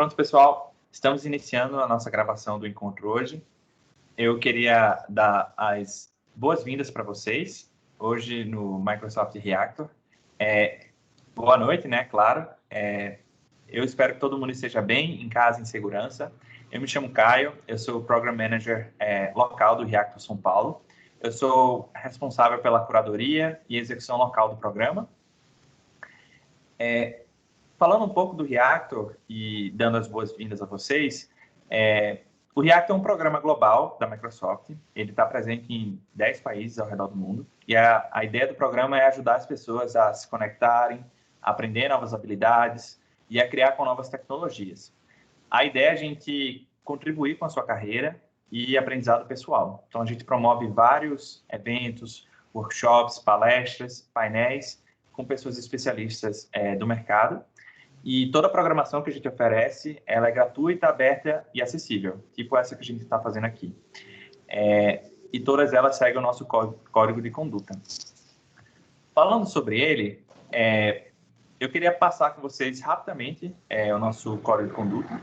Pronto, pessoal, estamos iniciando a nossa gravação do encontro hoje. Eu queria dar as boas-vindas para vocês, hoje no Microsoft Reactor. Boa noite, né, claro. Eu espero que todo mundo esteja bem, em casa, em segurança. Eu me chamo Caio, eu sou o Program Manager local do Reactor São Paulo. Eu sou responsável pela curadoria e execução local do programa. Falando um pouco do Reactor e dando as boas-vindas a vocês, o Reactor é um programa global da Microsoft. Ele está presente em 10 países ao redor do mundo. E a ideia do programa é ajudar as pessoas a se conectarem, a aprender novas habilidades e a criar com novas tecnologias. A ideia é a gente contribuir com a sua carreira e aprendizado pessoal. Então, a gente promove vários eventos, workshops, palestras, painéis com pessoas especialistas do mercado. E toda a programação que a gente oferece, ela é gratuita, aberta e acessível, tipo essa que a gente está fazendo aqui. E todas elas seguem o nosso código de conduta. Falando sobre ele, eu queria passar com vocês rapidamente o nosso código de conduta.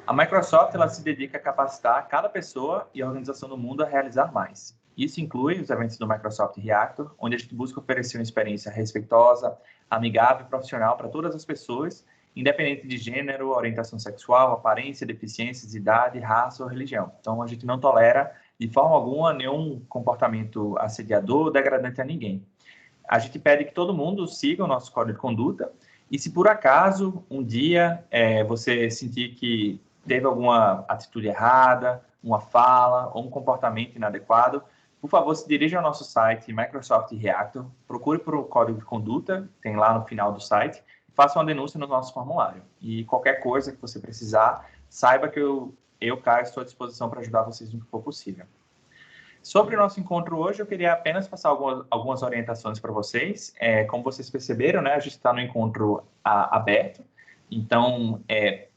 A Microsoft ela se dedica a capacitar cada pessoa e a organização do mundo a realizar mais. Isso inclui os eventos do Microsoft Reactor, onde a gente busca oferecer uma experiência respeitosa, amigável e profissional para todas as pessoas, independente de gênero, orientação sexual, aparência, deficiências, idade, raça ou religião. Então, a gente não tolera, de forma alguma, nenhum comportamento assediador ou degradante a ninguém. A gente pede que todo mundo siga o nosso código de conduta e, se por acaso, um dia você sentir que teve alguma atitude errada, uma fala ou um comportamento inadequado, por favor, se dirija ao nosso site Microsoft Reactor, procure por o código de conduta, tem lá no final do site, e faça uma denúncia no nosso formulário. E qualquer coisa que você precisar, saiba que eu Caio, estou à disposição para ajudar vocês no que for possível. Sobre o nosso encontro hoje, eu queria apenas passar algumas orientações para vocês. Como vocês perceberam, né, a gente está no encontro aberto, então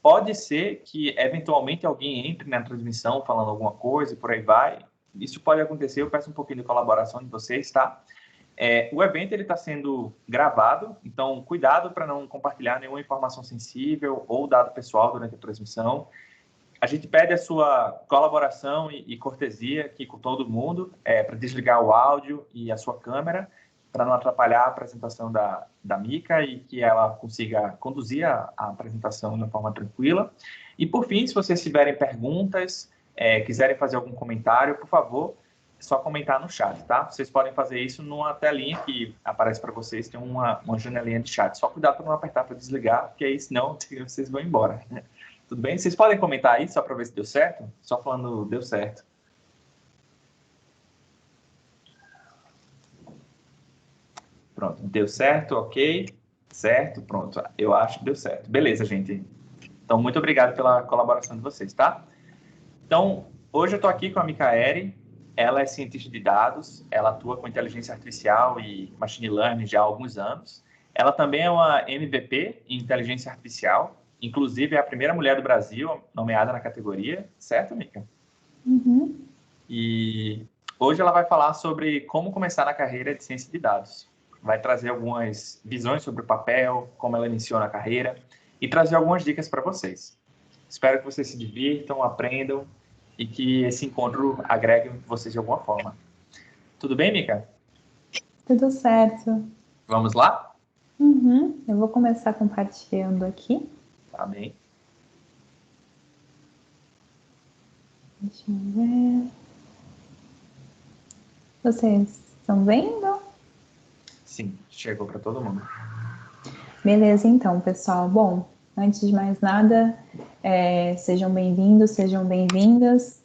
pode ser que eventualmente alguém entre na transmissão falando alguma coisa e por aí vai. Isso pode acontecer, eu peço um pouquinho de colaboração de vocês, tá? O evento está sendo gravado, então cuidado para não compartilhar nenhuma informação sensível ou dado pessoal durante a transmissão. A gente pede a sua colaboração e cortesia aqui com todo mundo para desligar o áudio e a sua câmera, para não atrapalhar a apresentação da Mica e que ela consiga conduzir a apresentação de uma forma tranquila. E, por fim, se vocês tiverem perguntas, quiserem fazer algum comentário, por favor, é só comentar no chat, tá? Vocês podem fazer isso numa telinha que aparece para vocês, tem uma janelinha de chat. Só cuidado para não apertar para desligar, porque aí senão vocês vão embora. Tudo bem? Vocês podem comentar aí, só para ver se deu certo? Só falando, deu certo. Pronto, deu certo, ok. Certo, pronto. Eu acho que deu certo. Beleza, gente. Então, muito obrigado pela colaboração de vocês, tá? Então, hoje eu estou aqui com a Micaele, ela é cientista de dados, ela atua com inteligência artificial e machine learning já há alguns anos. Ela também é uma MVP em inteligência artificial, inclusive é a primeira mulher do Brasil nomeada na categoria, certo, Mica? Uhum. E hoje ela vai falar sobre como começar na carreira de ciência de dados. Vai trazer algumas visões sobre o papel, como ela iniciou na carreira e trazer algumas dicas para vocês. Espero que vocês se divirtam, aprendam e que esse encontro agregue vocês de alguma forma. Tudo bem, Mica? Tudo certo. Vamos lá? Uhum. Eu vou começar compartilhando aqui. Tá bem. Deixa eu ver. Vocês estão vendo? Sim, chegou para todo mundo. Beleza, então, pessoal. Bom, antes de mais nada, sejam bem-vindos, sejam bem-vindas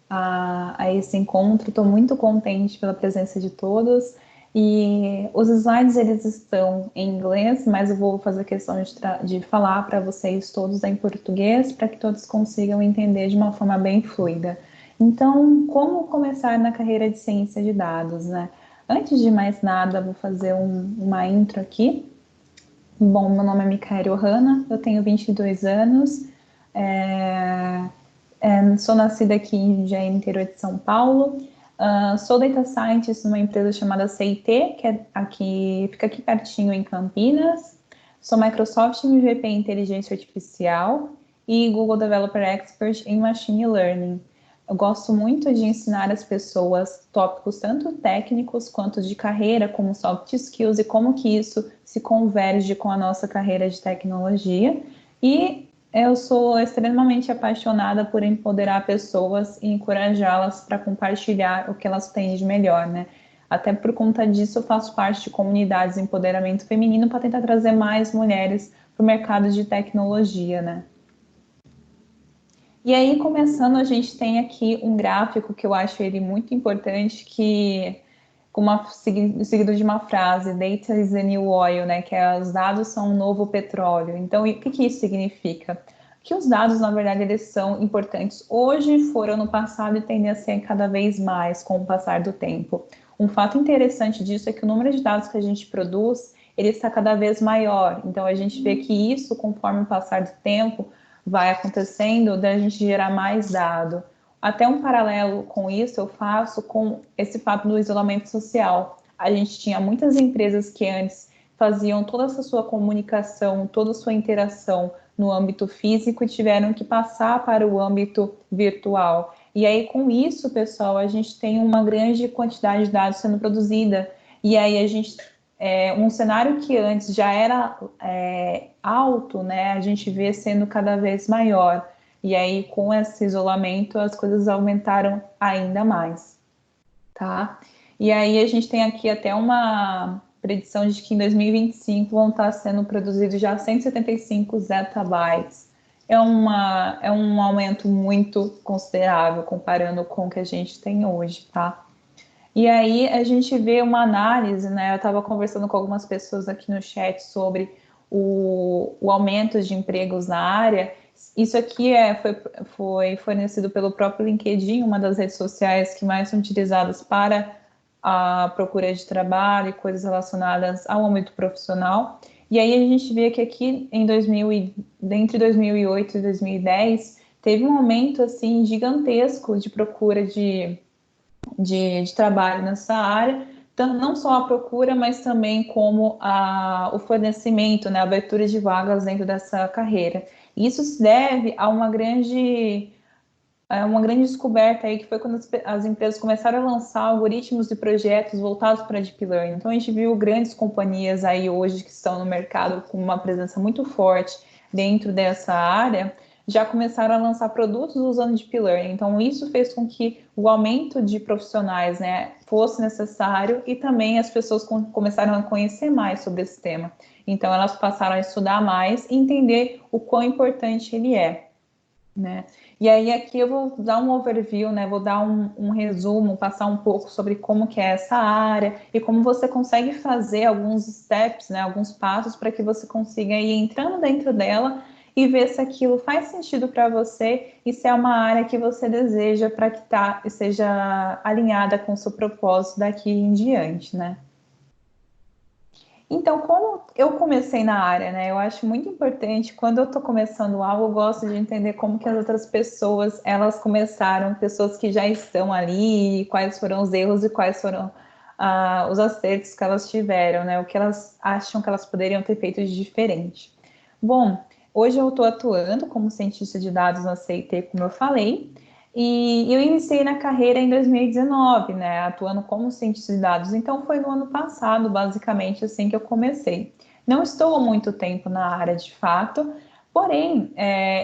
a esse encontro. Estou muito contente pela presença de todos. E os slides, eles estão em inglês, mas eu vou fazer questão de falar para vocês todos em português, para que todos consigam entender de uma forma bem fluida. Então, como começar na carreira de ciência de dados, né? Antes de mais nada, vou fazer uma intro aqui. Bom, meu nome é Micaele Ohana, eu tenho 22 anos, sou nascida aqui em Jundiaí, interior de São Paulo. Sou Data Scientist numa empresa chamada CIT, que fica aqui pertinho em Campinas. Sou Microsoft MVP em Inteligência Artificial e Google Developer Expert em Machine Learning. Eu gosto muito de ensinar as pessoas tópicos tanto técnicos quanto de carreira, como soft skills e como que isso se converge com a nossa carreira de tecnologia. E eu sou extremamente apaixonada por empoderar pessoas e encorajá-las para compartilhar o que elas têm de melhor, né? Até por conta disso, eu faço parte de comunidades de empoderamento feminino para tentar trazer mais mulheres para o mercado de tecnologia, né? E aí, começando, a gente tem aqui um gráfico que eu acho ele muito importante, que seguido de uma frase, data is the new oil, né, que é os dados são um novo petróleo. Então, o que isso significa? Que os dados, na verdade, eles são importantes hoje, foram no passado e tendem a ser cada vez mais com o passar do tempo. Um fato interessante disso é que o número de dados que a gente produz, ele está cada vez maior. Então, a gente vê que isso, conforme o passar do tempo, vai acontecendo da gente gerar mais dado. Até um paralelo com isso eu faço com esse fato do isolamento social. A gente tinha muitas empresas que antes faziam toda essa sua comunicação, toda a sua interação no âmbito físico e tiveram que passar para o âmbito virtual. E aí, com isso, pessoal, a gente tem uma grande quantidade de dados sendo produzida. E aí a gente um cenário que antes já era alto, né, a gente vê sendo cada vez maior. E aí, com esse isolamento, as coisas aumentaram ainda mais, tá? E aí, a gente tem aqui até uma predição de que em 2025 vão estar sendo produzidos já 175 zettabytes. É um aumento muito considerável comparando com o que a gente tem hoje, tá? E aí a gente vê uma análise, né? Eu estava conversando com algumas pessoas aqui no chat sobre o aumento de empregos na área. Isso aqui foi fornecido pelo próprio LinkedIn, uma das redes sociais que mais são utilizadas para a procura de trabalho e coisas relacionadas ao âmbito profissional. E aí a gente vê que aqui entre 2008 e 2010 teve um aumento assim gigantesco de procura de trabalho nessa área, não só a procura, mas também como o fornecimento, né, a abertura de vagas dentro dessa carreira. Isso se deve a uma grande descoberta aí, que foi quando as empresas começaram a lançar algoritmos e projetos voltados para Deep Learning. Então, a gente viu grandes companhias aí hoje que estão no mercado com uma presença muito forte dentro dessa área, já começaram a lançar produtos usando Deep Learning. Então, isso fez com que o aumento de profissionais, né, fosse necessário e também as pessoas começaram a conhecer mais sobre esse tema. Então, elas passaram a estudar mais e entender o quão importante ele é, né? E aí aqui eu vou dar um overview, né? Vou dar um resumo, passar um pouco sobre como que é essa área e como você consegue fazer alguns steps, né? Alguns passos para que você consiga ir entrando dentro dela e ver se aquilo faz sentido para você e se é uma área que você deseja para que seja alinhada com o seu propósito daqui em diante, né? Então, como eu comecei na área, né? Eu acho muito importante, quando eu estou começando algo, eu gosto de entender como que as outras pessoas, elas começaram, pessoas que já estão ali, quais foram os erros e quais foram os acertos que elas tiveram, né? O que elas acham que elas poderiam ter feito de diferente. Bom, hoje eu estou atuando como cientista de dados na CIT, como eu falei, e eu iniciei na carreira em 2019, né, atuando como cientista de dados. Então, foi no ano passado, basicamente, assim que eu comecei. Não estou há muito tempo na área, de fato, porém,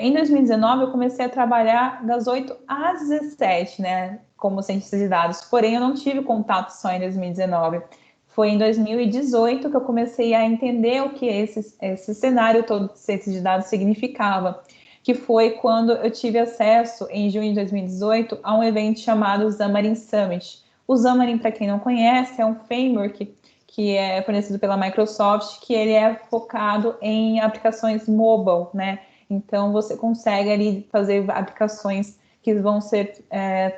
em 2019, eu comecei a trabalhar das 8 às 17, né, como cientista de dados. Porém, eu não tive contato só em 2019. Foi em 2018 que eu comecei a entender o que esse cenário todo de ciência de dados significava, que foi quando eu tive acesso, em junho de 2018, a um evento chamado Xamarin Summit. O Xamarin, para quem não conhece, é um framework que é fornecido pela Microsoft, que ele é focado em aplicações mobile, né? Então, você consegue ali fazer aplicações que vão ser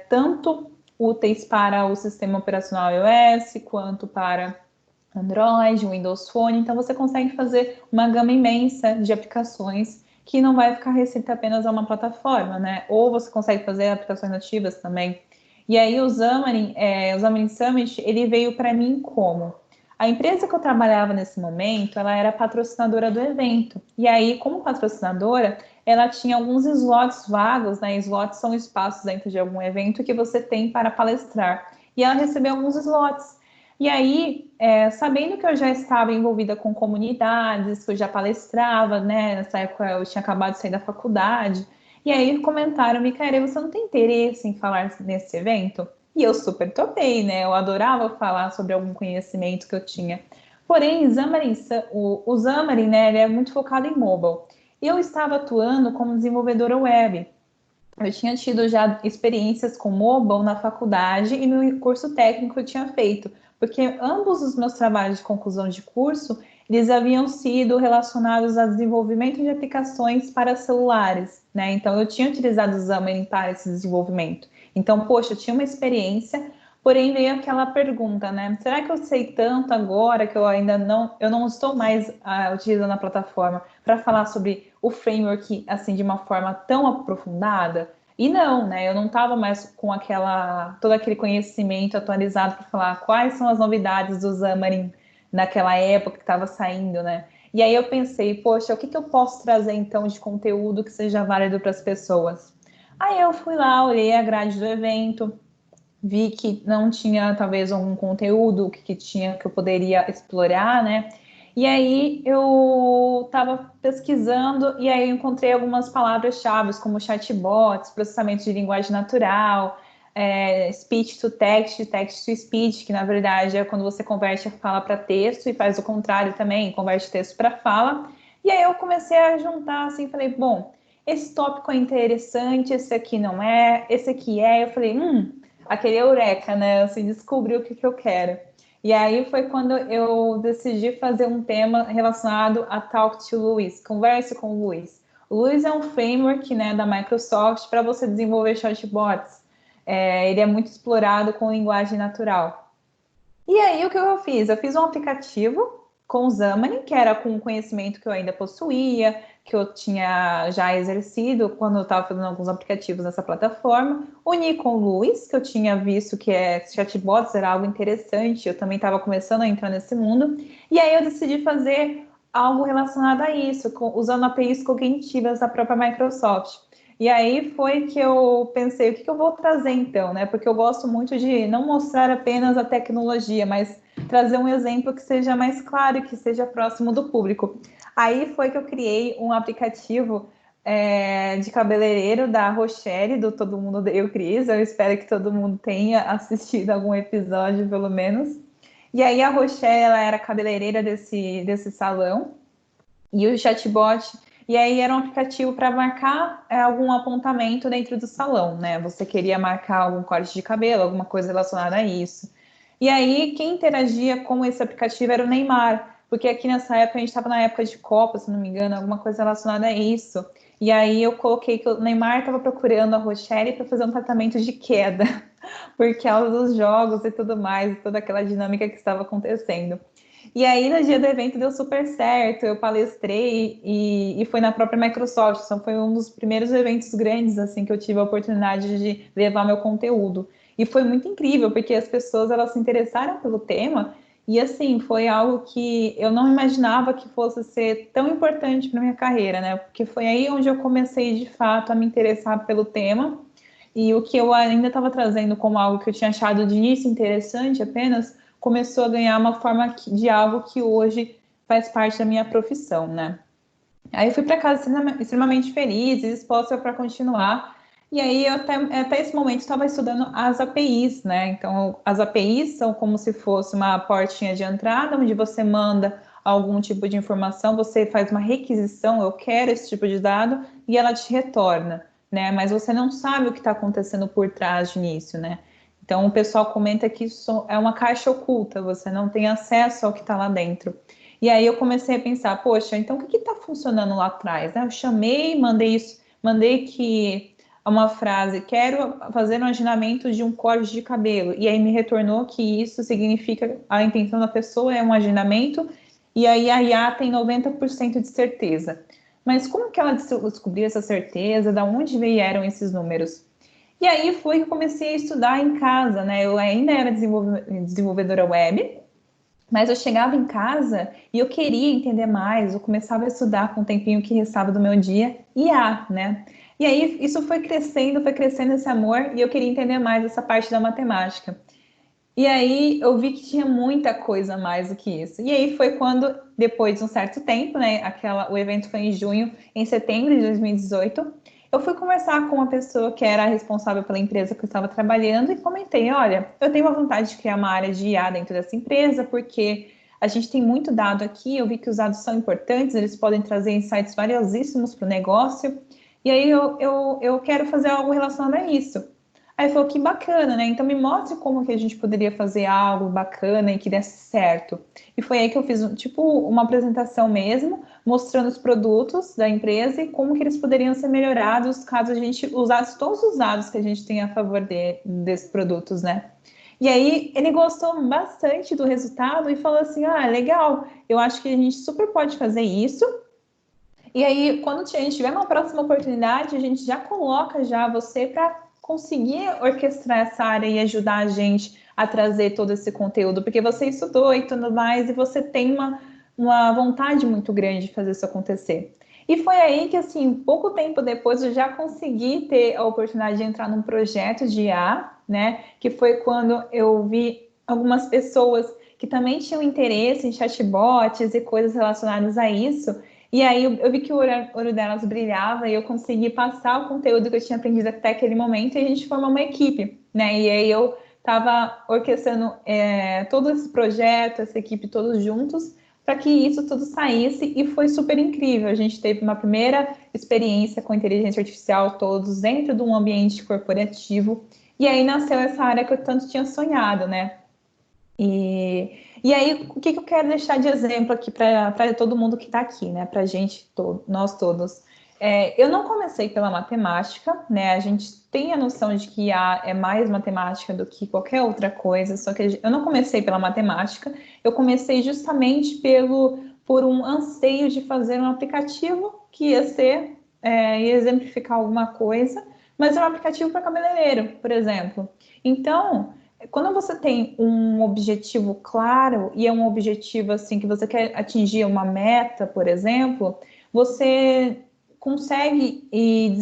tanto úteis para o sistema operacional iOS, quanto para Android, Windows Phone. Então, você consegue fazer uma gama imensa de aplicações que não vai ficar restrita apenas a uma plataforma, né? Ou você consegue fazer aplicações nativas também. E aí, o Xamarin Summit, ele veio para mim como? A empresa que eu trabalhava nesse momento, ela era patrocinadora do evento. E aí, como patrocinadora, ela tinha alguns slots vagos, né? Slots são espaços dentro de algum evento que você tem para palestrar. E ela recebeu alguns slots. E aí, sabendo que eu já estava envolvida com comunidades, que eu já palestrava, né? Nessa época eu tinha acabado de sair da faculdade. E aí comentaram, Micaela, você não tem interesse em falar nesse evento? E eu super topei, né? Eu adorava falar sobre algum conhecimento que eu tinha. Porém, o Xamarin, né, ele é muito focado em mobile. E eu estava atuando como desenvolvedora web. Eu tinha tido já experiências com mobile na faculdade e no curso técnico que eu tinha feito, porque ambos os meus trabalhos de conclusão de curso, eles haviam sido relacionados a desenvolvimento de aplicações para celulares, né? Então, eu tinha utilizado o Xamarin para esse desenvolvimento. Então, poxa, eu tinha uma experiência, porém veio aquela pergunta, né? Será que eu sei tanto agora que eu não estou mais utilizando a plataforma para falar sobre o framework assim de uma forma tão aprofundada? E não, né? Eu não estava mais com todo aquele conhecimento atualizado para falar quais são as novidades do Xamarin naquela época que estava saindo, né? E aí eu pensei, poxa, o que eu posso trazer então de conteúdo que seja válido para as pessoas? Aí eu fui lá, olhei a grade do evento, vi que não tinha talvez algum conteúdo que eu poderia explorar, né? E aí eu estava pesquisando e aí eu encontrei algumas palavras-chave, como chatbots, processamento de linguagem natural, speech to text, text to speech, que na verdade é quando você converte a fala para texto e faz o contrário também, converte texto para fala. E aí eu comecei a juntar assim, falei, bom, esse tópico é interessante, esse aqui não é, esse aqui é. Eu falei, aquele eureka, né? Assim, descobri o que eu quero. E aí foi quando eu decidi fazer um tema relacionado a Talk to Luiz, converse com o Luiz. O Luiz é um framework, né, da Microsoft para você desenvolver chatbots. Ele é muito explorado com linguagem natural. E aí o que eu fiz? Eu fiz um aplicativo com o Xamarin, que era com o conhecimento que eu ainda possuía, que eu tinha já exercido quando eu estava fazendo alguns aplicativos nessa plataforma. Uni com o Luiz, que eu tinha visto que chatbots era algo interessante, eu também estava começando a entrar nesse mundo. E aí eu decidi fazer algo relacionado a isso, usando APIs cognitivas da própria Microsoft. E aí foi que eu pensei, o que eu vou trazer então, né? Porque eu gosto muito de não mostrar apenas a tecnologia, mas trazer um exemplo que seja mais claro e que seja próximo do público. Aí foi que eu criei um aplicativo de cabeleireiro da Rochelle, do Todo Mundo Odeia o Chris. Eu espero que todo mundo tenha assistido algum episódio, pelo menos. E aí a Rochelle, ela era cabeleireira desse salão. E o chatbot... E aí era um aplicativo para marcar algum apontamento dentro do salão, né? Você queria marcar algum corte de cabelo, alguma coisa relacionada a isso. E aí quem interagia com esse aplicativo era o Neymar, porque aqui nessa época a gente estava na época de Copa, se não me engano, alguma coisa relacionada a isso. E aí eu coloquei que o Neymar estava procurando a Rochelle para fazer um tratamento de queda, por causa dos jogos e tudo mais, toda aquela dinâmica que estava acontecendo. E aí, no dia do evento, deu super certo. Eu palestrei e foi na própria Microsoft. Então, foi um dos primeiros eventos grandes assim que eu tive a oportunidade de levar meu conteúdo. E foi muito incrível, porque as pessoas elas se interessaram pelo tema. E, assim, foi algo que eu não imaginava que fosse ser tão importante para minha carreira, né? Porque foi aí onde eu comecei, de fato, a me interessar pelo tema. E o que eu ainda estava trazendo como algo que eu tinha achado de início interessante apenas começou a ganhar uma forma de algo que hoje faz parte da minha profissão, né? Aí eu fui para casa extremamente feliz e disposta para continuar. E aí eu até esse momento estava estudando as APIs, né? Então as APIs são como se fosse uma portinha de entrada onde você manda algum tipo de informação, você faz uma requisição, eu quero esse tipo de dado, e ela te retorna, né? Mas você não sabe o que está acontecendo por trás de início, né? Então o pessoal comenta que isso é uma caixa oculta, você não tem acesso ao que está lá dentro. E aí eu comecei a pensar, poxa, então o que está funcionando lá atrás, né? Eu chamei, mandei que uma frase, quero fazer um agendamento de um corte de cabelo, e aí me retornou que isso significa a intenção da pessoa é um agendamento, e aí a IA tem 90% de certeza. Mas como que ela descobriu essa certeza? Da onde vieram esses números? E aí foi que eu comecei a estudar em casa, né? Eu ainda era desenvolvedora web, Mas eu chegava em casa e eu queria entender mais, eu começava a estudar com o tempinho que restava do meu dia, IA, né? E aí isso foi crescendo esse amor, e eu queria entender mais essa parte da matemática. E aí eu vi que tinha muita coisa a mais do que isso. E aí foi quando, depois de um certo tempo, né, o evento foi em junho, em setembro de 2018, eu fui conversar com uma pessoa que era responsável pela empresa que eu estava trabalhando e comentei, olha, eu tenho uma vontade de criar uma área de IA dentro dessa empresa, porque a gente tem muito dado aqui, eu vi que os dados são importantes, eles podem trazer insights valiosíssimos para o negócio, e aí eu quero fazer algo relacionado a isso. Aí falou, que bacana, né? Então me mostre como que a gente poderia fazer algo bacana e que desse certo. E foi aí que eu fiz, tipo, uma apresentação mesmo, mostrando os produtos da empresa e como que eles poderiam ser melhorados caso a gente usasse todos os dados que a gente tem a favor desses produtos, né? E aí ele gostou bastante do resultado e falou assim, ah, legal, eu acho que a gente super pode fazer isso. E aí, quando a gente tiver uma próxima oportunidade, a gente já coloca já você para conseguir orquestrar essa área e ajudar a gente a trazer todo esse conteúdo, porque você estudou e tudo mais, e você tem uma vontade muito grande de fazer isso acontecer. E foi aí que, assim, pouco tempo depois, eu já consegui ter a oportunidade de entrar num projeto de IA, né? Que foi quando eu vi algumas pessoas que também tinham interesse em chatbots e coisas relacionadas a isso, e aí eu vi que o olho delas brilhava e eu consegui passar o conteúdo que eu tinha aprendido até aquele momento e a gente formou uma equipe, né? E aí eu estava orquestrando todo esse projeto, essa equipe todos juntos, para que isso tudo saísse e foi super incrível. A gente teve uma primeira experiência com inteligência artificial todos dentro de um ambiente corporativo e aí nasceu essa área que eu tanto tinha sonhado, né? E aí, o que eu quero deixar de exemplo aqui para todo mundo que está aqui, né? Para a gente, nós todos. Eu não comecei pela matemática, né? A gente tem a noção de que IA é mais matemática do que qualquer outra coisa, só que eu não comecei pela matemática, eu comecei justamente por um anseio de fazer um aplicativo que ia exemplificar alguma coisa, mas é um aplicativo para cabeleireiro, por exemplo. Então, quando você tem um objetivo claro e é um objetivo assim que você quer atingir uma meta, por exemplo, você consegue ir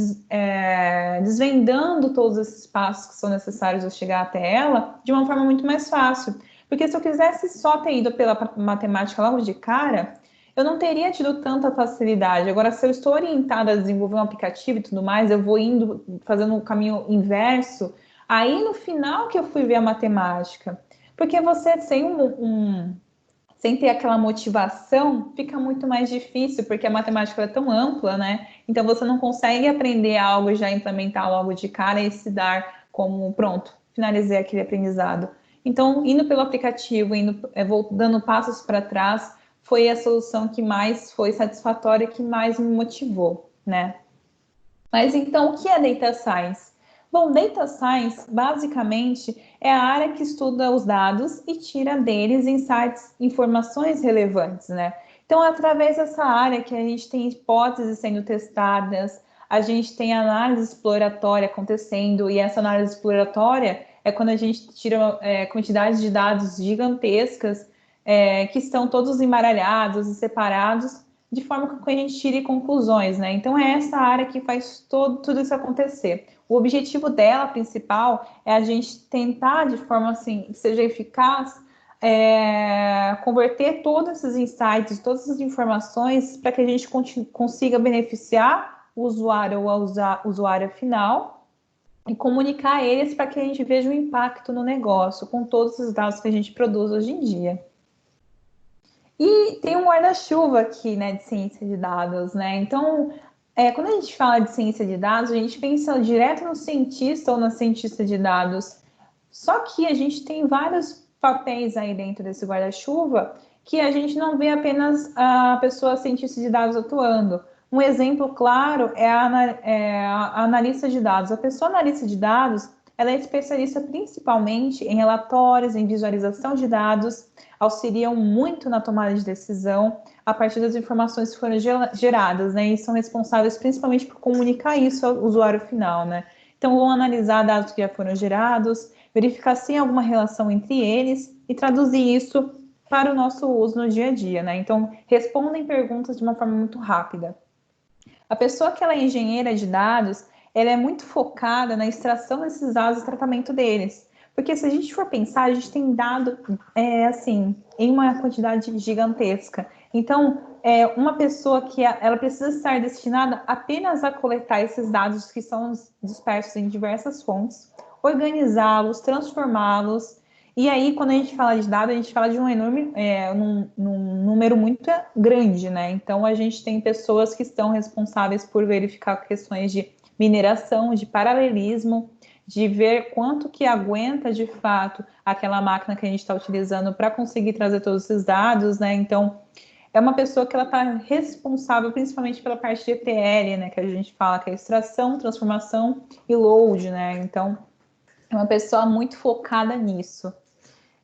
desvendando todos esses passos que são necessários a chegar até ela de uma forma muito mais fácil. Porque se eu quisesse só ter ido pela matemática logo de cara, eu não teria tido tanta facilidade. Agora, se eu estou orientada a desenvolver um aplicativo e tudo mais, eu vou indo, fazendo o caminho inverso. Aí, no final que eu fui ver a matemática. Porque você, sem ter aquela motivação, fica muito mais difícil, porque a matemática é tão ampla, né? Então, você não consegue aprender algo e já implementar logo de cara e se dar como, pronto, finalizei aquele aprendizado. Então, indo pelo aplicativo, dando passos para trás, foi a solução que mais foi satisfatória, que mais me motivou, né? Mas então, o que é Data Science? Bom, Data Science, basicamente, é a área que estuda os dados e tira deles insights, informações relevantes, né? Então, é através dessa área que a gente tem hipóteses sendo testadas, a gente tem análise exploratória acontecendo, e essa análise exploratória é quando a gente tira quantidades de dados gigantescas, que estão todos embaralhados e separados, de forma que a gente tire conclusões, né? Então, é essa área que faz tudo isso acontecer. O objetivo dela, principal, é a gente tentar, de forma assim, que seja eficaz, converter todos esses insights, todas essas informações, para que a gente consiga beneficiar o usuário ou a usuária final e comunicar eles para que a gente veja o impacto no negócio com todos os dados que a gente produz hoje em dia. E tem um guarda-chuva aqui, né, de ciência de dados, né? Então, quando a gente fala de ciência de dados, a gente pensa direto no cientista ou na cientista de dados. Só que a gente tem vários papéis aí dentro desse guarda-chuva que a gente não vê apenas a pessoa cientista de dados atuando. Um exemplo claro é a analista de dados. A pessoa analista de dados, ela é especialista principalmente em relatórios, em visualização de dados, auxiliam muito na tomada de decisão a partir das informações que foram geradas, né? E são responsáveis principalmente por comunicar isso ao usuário final, né? Então, vão analisar dados que já foram gerados, verificar se tem alguma relação entre eles e traduzir isso para o nosso uso no dia a dia, né? Então, respondem perguntas de uma forma muito rápida. A pessoa que ela é engenheira de dados, ela é muito focada na extração desses dados e tratamento deles. Porque se a gente for pensar, a gente tem dado, assim, em uma quantidade gigantesca. Então, uma pessoa que ela precisa estar destinada apenas a coletar esses dados que são dispersos em diversas fontes, organizá-los, transformá-los. E aí, quando a gente fala de dados, a gente fala de um enorme, num número muito grande, né? Então, a gente tem pessoas que estão responsáveis por verificar questões de mineração, de paralelismo, de ver quanto que aguenta de fato aquela máquina que a gente está utilizando para conseguir trazer todos esses dados, né? Então, é uma pessoa que ela está responsável principalmente pela parte de ETL, né? Que a gente fala que é extração, transformação e load, né? Então, é uma pessoa muito focada nisso.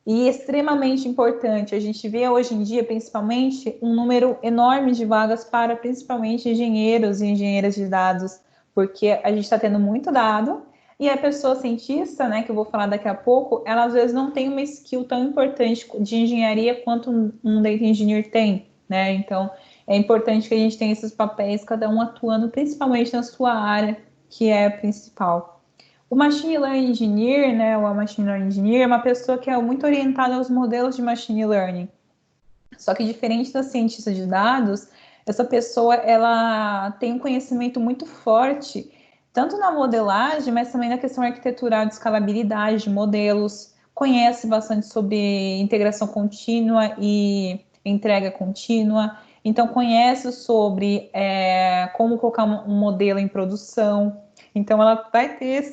E extremamente importante, a gente vê hoje em dia, principalmente, um número enorme de vagas para principalmente engenheiros e engenheiras de dados, porque a gente está tendo muito dado, e a pessoa cientista, né, que eu vou falar daqui a pouco, ela às vezes não tem uma skill tão importante de engenharia quanto um data engineer tem, né? Então, é importante que a gente tenha esses papéis, cada um atuando principalmente na sua área, que é a principal. O Machine Learning Engineer, né, ou a Machine Learning Engineer, é uma pessoa que é muito orientada aos modelos de Machine Learning. Só que diferente da cientista de dados, essa pessoa ela tem um conhecimento muito forte, tanto na modelagem, mas também na questão arquitetural de escalabilidade de modelos, conhece bastante sobre integração contínua e entrega contínua, então conhece sobre como colocar um modelo em produção. Então ela vai ter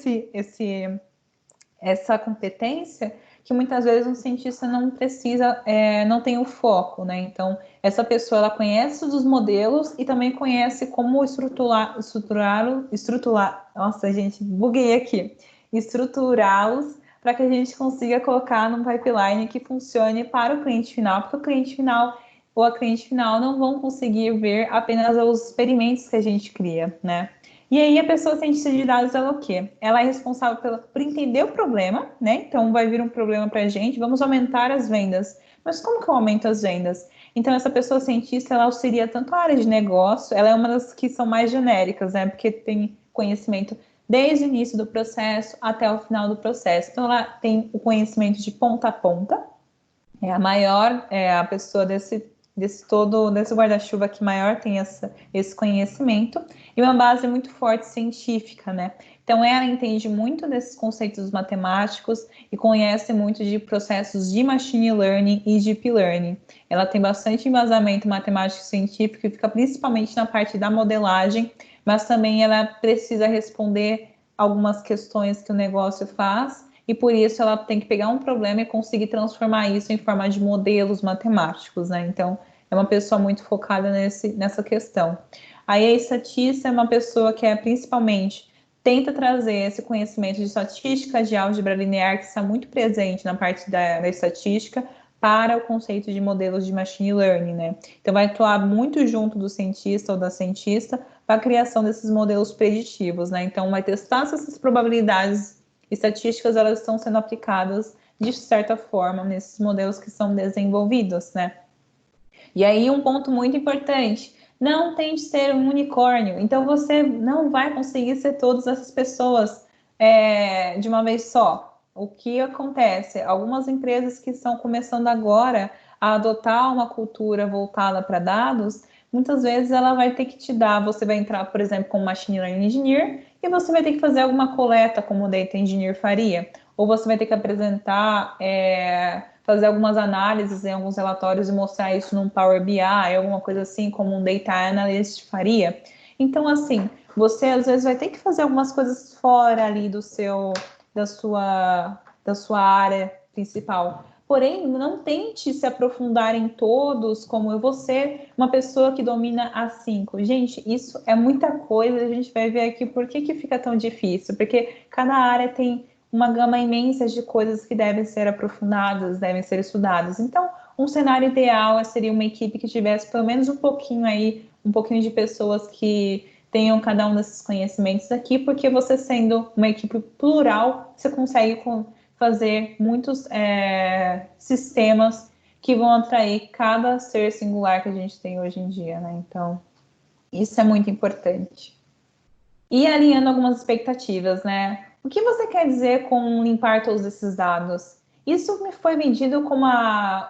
essa competência que muitas vezes um cientista não precisa, não tem o foco, né? Então, essa pessoa, ela conhece dos modelos e também conhece como nossa, gente, buguei aqui, estruturá-los para que a gente consiga colocar num pipeline que funcione para o cliente final, porque o cliente final ou a cliente final não vão conseguir ver apenas os experimentos que a gente cria, né? E aí a pessoa cientista de dados, ela é o quê? Ela é responsável por entender o problema, né? Então vai vir um problema para a gente, vamos aumentar as vendas. Mas como que eu aumento as vendas? Então essa pessoa cientista, ela auxilia tanto a área de negócio, ela é uma das que são mais genéricas, né? Porque tem conhecimento desde o início do processo até o final do processo. Então ela tem o conhecimento de ponta a ponta, é a maior, é a pessoa desse guarda-chuva que maior tem esse conhecimento e uma base muito forte científica, né? Então ela entende muito desses conceitos matemáticos e conhece muito de processos de machine learning e deep learning. Ela tem bastante embasamento matemático e científico e fica principalmente na parte da modelagem, mas também ela precisa responder algumas questões que o negócio faz e por isso ela tem que pegar um problema e conseguir transformar isso em forma de modelos matemáticos, né? Então, é uma pessoa muito focada nessa questão. Aí a estatista é uma pessoa que principalmente tenta trazer esse conhecimento de estatística, de álgebra linear, que está muito presente na parte da estatística, para o conceito de modelos de machine learning, né? Então, vai atuar muito junto do cientista ou da cientista para a criação desses modelos preditivos, né? Então, vai testar se essas probabilidades estatísticas elas estão sendo aplicadas de certa forma nesses modelos que são desenvolvidos, né? E aí um ponto muito importante, não tente ser um unicórnio, então você não vai conseguir ser todas essas pessoas de uma vez só. O que acontece? Algumas empresas que estão começando agora a adotar uma cultura voltada para dados, muitas vezes ela vai ter que te dar, você vai entrar, por exemplo, como Machine Learning Engineer, e você vai ter que fazer alguma coleta como o Data Engineer faria, ou você vai ter que apresentar, fazer algumas análises em alguns relatórios e mostrar isso num Power BI, alguma coisa assim, como um Data Analyst faria. Então, assim, você às vezes vai ter que fazer algumas coisas fora ali da sua área principal. Porém, não tente se aprofundar em todos, como eu vou ser uma pessoa que domina as 5. Gente, isso é muita coisa, a gente vai ver aqui por que fica tão difícil. Porque cada área tem uma gama imensa de coisas que devem ser aprofundadas, devem ser estudadas. Então, um cenário ideal seria uma equipe que tivesse pelo menos um pouquinho de pessoas que tenham cada um desses conhecimentos aqui, porque você sendo uma equipe plural, você consegue fazer muitos sistemas que vão atrair cada ser singular que a gente tem hoje em dia, né? Então, isso é muito importante. E alinhando algumas expectativas, né? O que você quer dizer com limpar todos esses dados? Isso me foi vendido como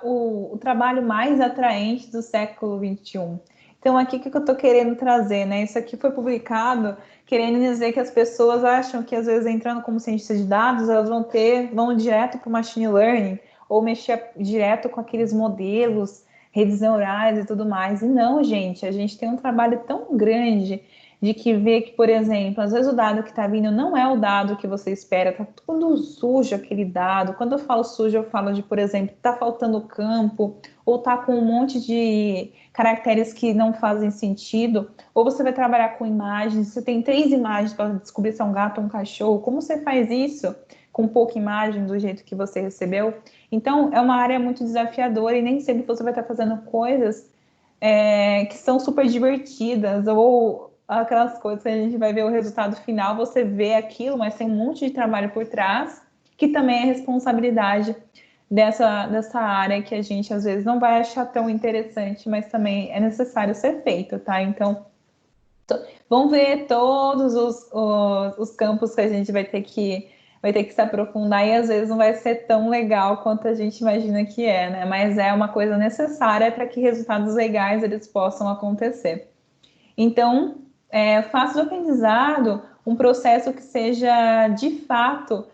o trabalho mais atraente do século XXI. Então, aqui o que eu estou querendo trazer, né? Isso aqui foi publicado querendo dizer que as pessoas acham que, às vezes, entrando como cientista de dados, elas vão direto para o machine learning ou mexer direto com aqueles modelos, redes neurais e tudo mais. E não, gente, a gente tem um trabalho tão grande de que vê que, por exemplo, às vezes o dado que está vindo não é o dado que você espera, tá tudo sujo aquele dado. Quando eu falo sujo, eu falo de, por exemplo, tá faltando campo, ou tá com um monte de caracteres que não fazem sentido, ou você vai trabalhar com imagens, você tem 3 imagens para descobrir se é um gato ou um cachorro, como você faz isso com pouca imagem do jeito que você recebeu? Então, é uma área muito desafiadora e nem sempre você vai estar fazendo coisas que são super divertidas, ou aquelas coisas que a gente vai ver o resultado final, você vê aquilo, mas tem um monte de trabalho por trás, que também é responsabilidade dessa área que a gente às vezes não vai achar tão interessante, mas também é necessário ser feito, tá? Então, vamos ver todos os campos que a gente vai ter que se aprofundar e às vezes não vai ser tão legal quanto a gente imagina que é, né? Mas é uma coisa necessária para que resultados legais eles possam acontecer. Então, faça do aprendizado um processo que seja de fato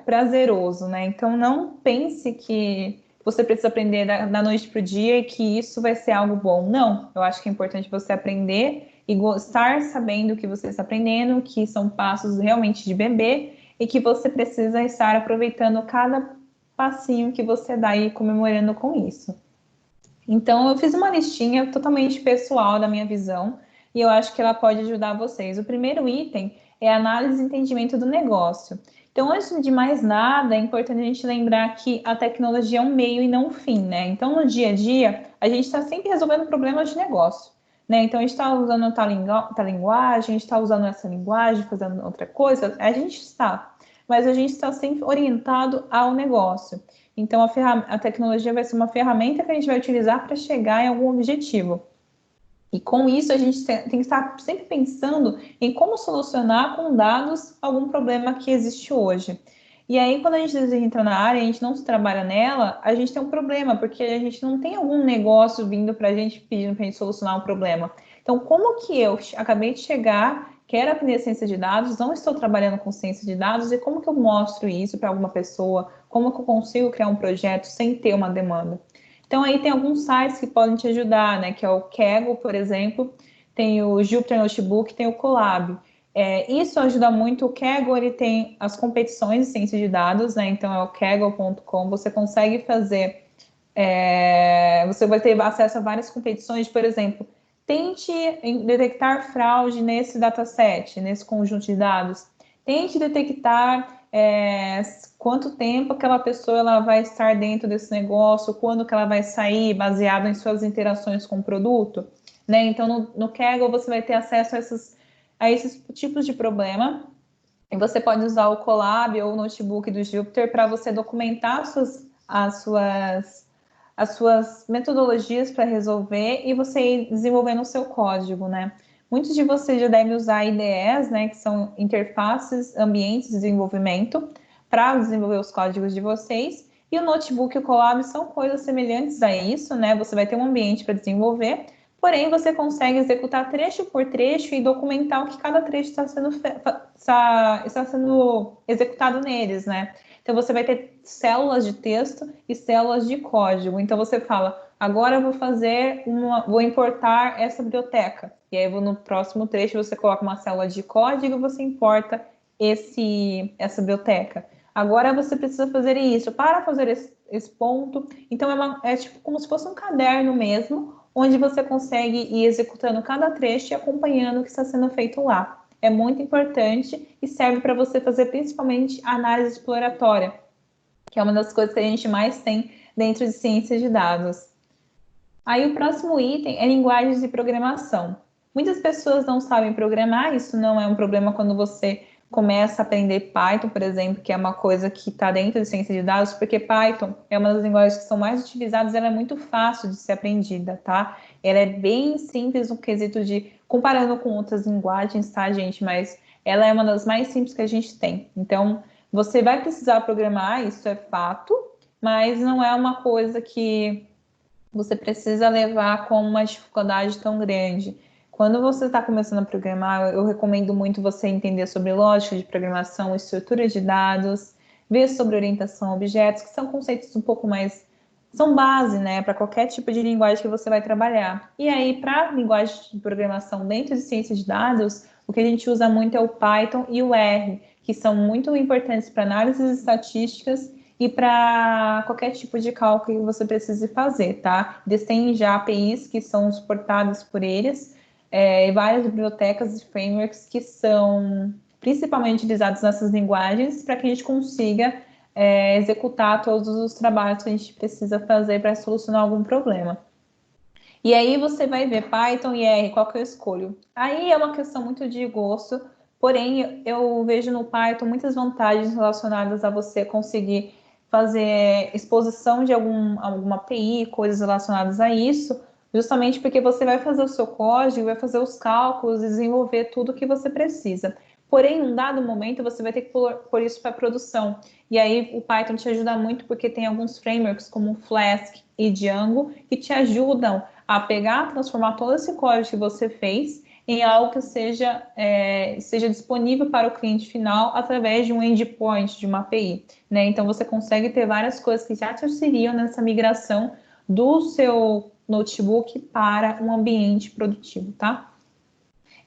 prazeroso, né? Então, não pense que você precisa aprender da noite para o dia e que isso vai ser algo bom. Não, eu acho que é importante você aprender e gostar sabendo o que você está aprendendo, que são passos realmente de bebê e que você precisa estar aproveitando cada passinho que você dá e comemorando com isso. Então, eu fiz uma listinha totalmente pessoal da minha visão e eu acho que ela pode ajudar vocês. O primeiro item é análise e entendimento do negócio. Então, antes de mais nada, é importante a gente lembrar que a tecnologia é um meio e não um fim, né? Então, no dia a dia, a gente está sempre resolvendo problemas de negócio, né? Então, a gente está usando tal linguagem, a gente está usando essa linguagem, fazendo outra coisa, a gente está, mas a gente está sempre orientado ao negócio. Então, a tecnologia vai ser uma ferramenta que a gente vai utilizar para chegar em algum objetivo. E com isso, a gente tem que estar sempre pensando em como solucionar com dados algum problema que existe hoje. E aí, quando a gente entra na área e a gente não se trabalha nela, a gente tem um problema, porque a gente não tem algum negócio vindo para a gente pedindo para a gente solucionar um problema. Então, como que eu acabei de chegar, quero aprender ciência de dados, não estou trabalhando com ciência de dados, e como que eu mostro isso para alguma pessoa? Como que eu consigo criar um projeto sem ter uma demanda? Então, aí tem alguns sites que podem te ajudar, né? Que é o Kaggle, por exemplo, tem o Jupyter Notebook, tem o Colab. Isso ajuda muito. O Kaggle, ele tem as competições de ciência de dados, né? Então, é o kaggle.com. Você consegue fazer... você vai ter acesso a várias competições, por exemplo, tente detectar fraude nesse dataset, nesse conjunto de dados. Tente detectar quanto tempo aquela pessoa ela vai estar dentro desse negócio, quando que ela vai sair, baseado em suas interações com o produto, né? Então, no Kaggle, você vai ter acesso a esses tipos de problema. E você pode usar o Colab ou o notebook do Jupyter para você documentar as suas metodologias para resolver e você ir desenvolvendo o seu código, né? Muitos de vocês já devem usar IDEs, né, que são interfaces, ambientes de desenvolvimento, para desenvolver os códigos de vocês. E o notebook e o Colab são coisas semelhantes a isso, né? Você vai ter um ambiente para desenvolver, porém você consegue executar trecho por trecho e documentar o que cada trecho está sendo executado neles, né? Então você vai ter células de texto e células de código. Então você fala, agora eu vou importar essa biblioteca. E aí no próximo trecho você coloca uma célula de código e você importa essa biblioteca. Agora você precisa fazer isso. Para fazer esse ponto, então é tipo como se fosse um caderno mesmo, onde você consegue ir executando cada trecho e acompanhando o que está sendo feito lá. É muito importante e serve para você fazer principalmente análise exploratória, que é uma das coisas que a gente mais tem dentro de ciência de dados. Aí o próximo item é linguagens de programação. Muitas pessoas não sabem programar, isso não é um problema quando você começa a aprender Python, por exemplo, que é uma coisa que está dentro de ciência de dados, porque Python é uma das linguagens que são mais utilizadas, ela é muito fácil de ser aprendida, tá? Ela é bem simples no quesito de, comparando com outras linguagens, tá, gente? Mas ela é uma das mais simples que a gente tem. Então, você vai precisar programar, isso é fato, mas não é uma coisa que você precisa levar com uma dificuldade tão grande. Quando você está começando a programar, eu recomendo muito você entender sobre lógica de programação, estrutura de dados, ver sobre orientação a objetos, que são conceitos um pouco mais... são base, né, para qualquer tipo de linguagem que você vai trabalhar. E aí, para linguagem de programação dentro de ciência de dados, o que a gente usa muito é o Python e o R, que são muito importantes para análises estatísticas e para qualquer tipo de cálculo que você precise fazer, tá? Eles têm já APIs que são suportadas por eles, e várias bibliotecas e frameworks que são principalmente utilizados nessas linguagens para que a gente consiga executar todos os trabalhos que a gente precisa fazer para solucionar algum problema. E aí você vai ver Python e R, qual que eu escolho? Aí é uma questão muito de gosto, porém eu vejo no Python muitas vantagens relacionadas a você conseguir fazer exposição de alguma API, coisas relacionadas a isso, justamente porque você vai fazer o seu código, vai fazer os cálculos, desenvolver tudo o que você precisa. Porém, em um dado momento, você vai ter que pôr isso para produção. E aí o Python te ajuda muito porque tem alguns frameworks como Flask e Django que te ajudam a pegar, transformar todo esse código que você fez em algo que seja disponível para o cliente final através de um endpoint, de uma API, né? Então, você consegue ter várias coisas que já te auxiliam nessa migração do seu notebook para um ambiente produtivo, tá?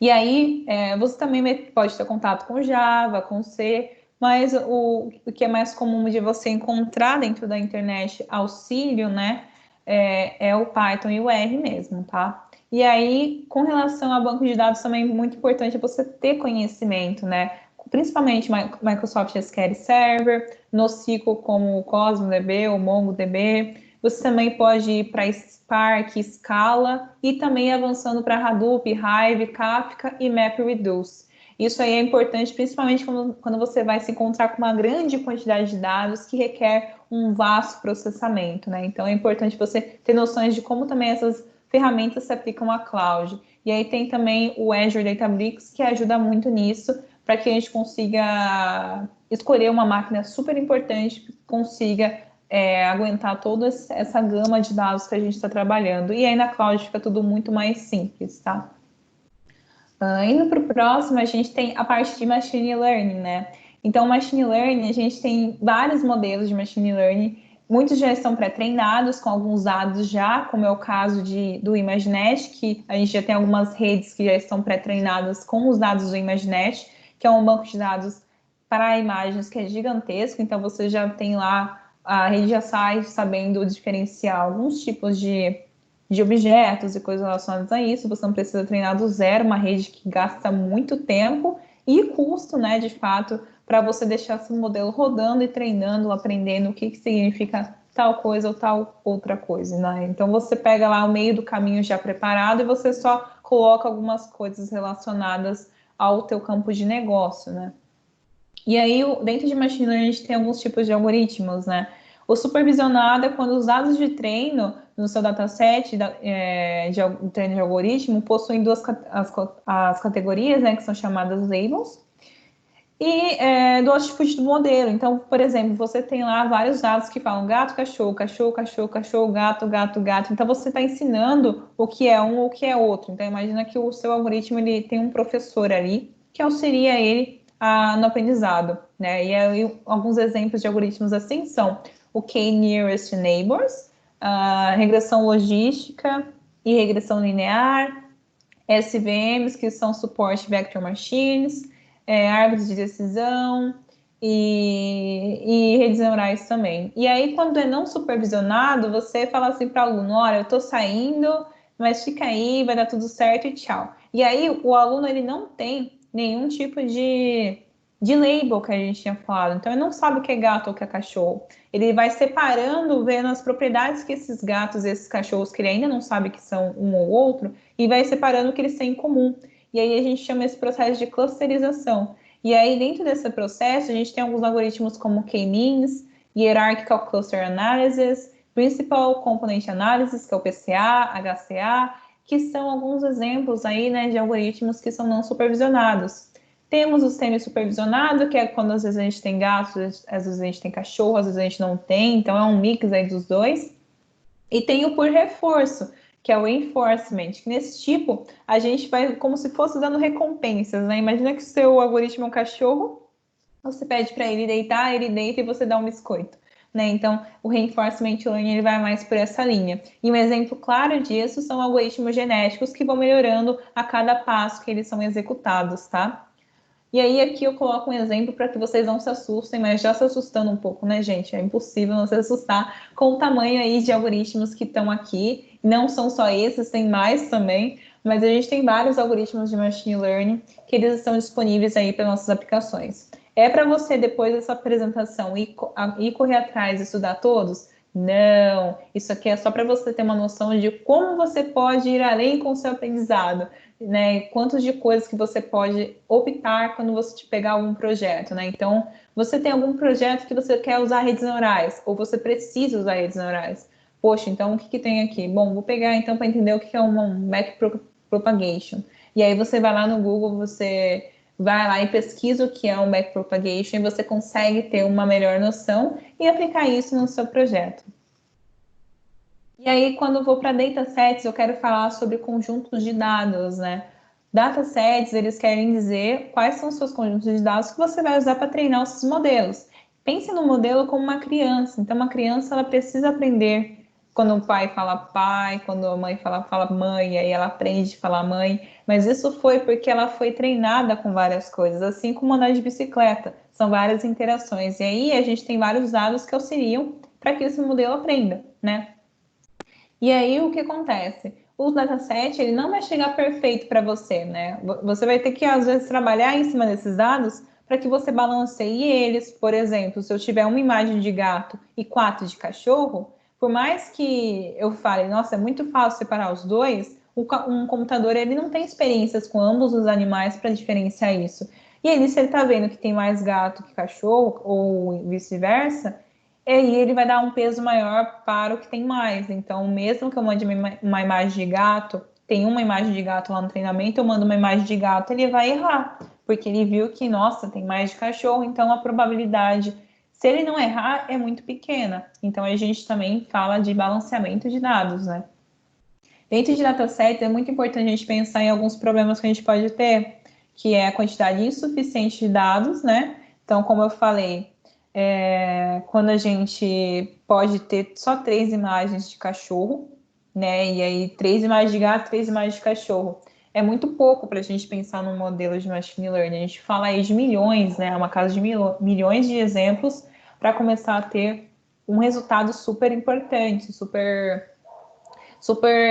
E aí, você também pode ter contato com Java, com C, mas o que é mais comum de você encontrar dentro da internet auxílio, né, é o Python e o R mesmo, tá? E aí, com relação a banco de dados, também é muito importante você ter conhecimento, né? Principalmente Microsoft SQL Server, NoSQL como o CosmoDB, o MongoDB. Você também pode ir para Spark, Scala e também avançando para Hadoop, Hive, Kafka e MapReduce. Isso aí é importante, principalmente quando você vai se encontrar com uma grande quantidade de dados que requer um vasto processamento, né? Então é importante você ter noções de como também essas ferramentas se aplicam à cloud. E aí tem também o Azure Databricks, que ajuda muito nisso, para que a gente consiga escolher uma máquina super importante que consiga aguentar toda essa gama de dados que a gente está trabalhando. E aí na cloud fica tudo muito mais simples, tá? Indo para o próximo, a gente tem a parte de Machine Learning, né? Então, Machine Learning, a gente tem vários modelos de Machine Learning, muitos já estão pré-treinados com alguns dados já, como é o caso do ImageNet, que a gente já tem algumas redes que já estão pré-treinadas com os dados do ImageNet, que é um banco de dados para imagens que é gigantesco, então você já tem lá, a rede já sai sabendo diferenciar alguns tipos de objetos e coisas relacionadas a isso, você não precisa treinar do zero, uma rede que gasta muito tempo e custo, né, de fato, para você deixar esse modelo rodando e treinando, aprendendo o que significa tal coisa ou tal outra coisa, né? Então você pega lá o meio do caminho já preparado e você só coloca algumas coisas relacionadas ao teu campo de negócio, né? E aí, dentro de Machine Learning, a gente tem alguns tipos de algoritmos, né? O supervisionado é quando os dados de treino no seu dataset de treino de algoritmo possuem as categorias, né, que são chamadas labels, e dois tipos de modelo. Então, por exemplo, você tem lá vários dados que falam gato, cachorro, cachorro, cachorro, cachorro, gato, gato, gato. Então, você está ensinando o que é um ou o que é outro. Então, imagina que o seu algoritmo ele tem um professor ali que auxilia ele no aprendizado, né? E aí, alguns exemplos de algoritmos assim são o K-Nearest Neighbors, regressão logística e regressão linear, SVMs, que são Support Vector Machines, árvores de decisão e redes neurais também. E aí, quando é não supervisionado, você fala assim para o aluno, olha, eu estou saindo, mas fica aí, vai dar tudo certo e tchau. E aí, o aluno, ele não tem nenhum tipo de label que a gente tinha falado. Então, ele não sabe o que é gato ou o que é cachorro. Ele vai separando, vendo as propriedades que esses gatos e esses cachorros, que ele ainda não sabe que são um ou outro, e vai separando o que eles têm em comum. E aí a gente chama esse processo de clusterização. E aí, dentro desse processo, a gente tem alguns algoritmos como K-means, Hierarchical Cluster Analysis, Principal Component Analysis, que é o PCA, HCA, que são alguns exemplos aí, né, de algoritmos que são não supervisionados. Temos o semi-supervisionado, que é quando às vezes a gente tem gatos, às vezes a gente tem cachorro, às vezes a gente não tem, então é um mix aí dos dois. E tem o por reforço, que é o enforcement, que nesse tipo a gente vai como se fosse dando recompensas, né? Imagina que o seu algoritmo é um cachorro, você pede para ele deitar, ele deita e você dá um biscoito. Né? Então, o reinforcement learning ele vai mais por essa linha. E um exemplo claro disso são algoritmos genéticos que vão melhorando a cada passo que eles são executados, tá? E aí aqui eu coloco um exemplo para que vocês não se assustem, mas já se assustando um pouco, né, gente? É impossível não se assustar com o tamanho aí de algoritmos que estão aqui. Não são só esses, tem mais também, mas a gente tem vários algoritmos de machine learning que eles estão disponíveis aí para nossas aplicações. É para você, depois dessa apresentação, ir correr atrás e estudar todos? Não, isso aqui é só para você ter uma noção de como você pode ir além com o seu aprendizado, né? Quantos de coisas que você pode optar quando você te pegar algum projeto, né? Então, você tem algum projeto que você quer usar redes neurais, ou você precisa usar redes neurais. Poxa, então o que, que tem aqui? Bom, vou pegar então para entender o que é um backpropagation. E aí você vai lá no Google, você vai lá e pesquisa o que é um backpropagation e você consegue ter uma melhor noção e aplicar isso no seu projeto. E aí, quando eu vou para datasets, eu quero falar sobre conjuntos de dados, né? Datasets, eles querem dizer quais são os seus conjuntos de dados que você vai usar para treinar os seus modelos. Pense no modelo como uma criança. Então, uma criança, ela precisa aprender quando o pai fala pai, quando a mãe fala mãe, e aí ela aprende a falar mãe. Mas isso foi porque ela foi treinada com várias coisas, assim como andar de bicicleta. São várias interações. E aí, a gente tem vários dados que auxiliam para que esse modelo aprenda, né? E aí, o que acontece? O dataset, ele não vai chegar perfeito para você, né? Você vai ter que, às vezes, trabalhar em cima desses dados para que você balanceie eles. Por exemplo, se eu tiver uma imagem de gato e 4 de cachorro, por mais que eu fale, nossa, é muito fácil separar os dois, um computador, ele não tem experiências com ambos os animais para diferenciar isso. E aí, se ele está vendo que tem mais gato que cachorro, ou vice-versa, e aí ele vai dar um peso maior para o que tem mais. Então, mesmo que eu mande uma imagem de gato, tem uma imagem de gato lá no treinamento, eu mando uma imagem de gato, ele vai errar, porque ele viu que, nossa, tem mais de cachorro, então a probabilidade, se ele não errar, é muito pequena. Então, a gente também fala de balanceamento de dados, né? Dentro de datasets, é muito importante a gente pensar em alguns problemas que a gente pode ter, que é a quantidade insuficiente de dados, né? Então, como eu falei, quando a gente pode ter só 3 imagens de cachorro, né? E aí 3 imagens de gato, 3 imagens de cachorro. É muito pouco para a gente pensar num modelo de machine learning. A gente fala aí de milhões, né? Uma casa de milhões de exemplos para começar a ter um resultado super importante, super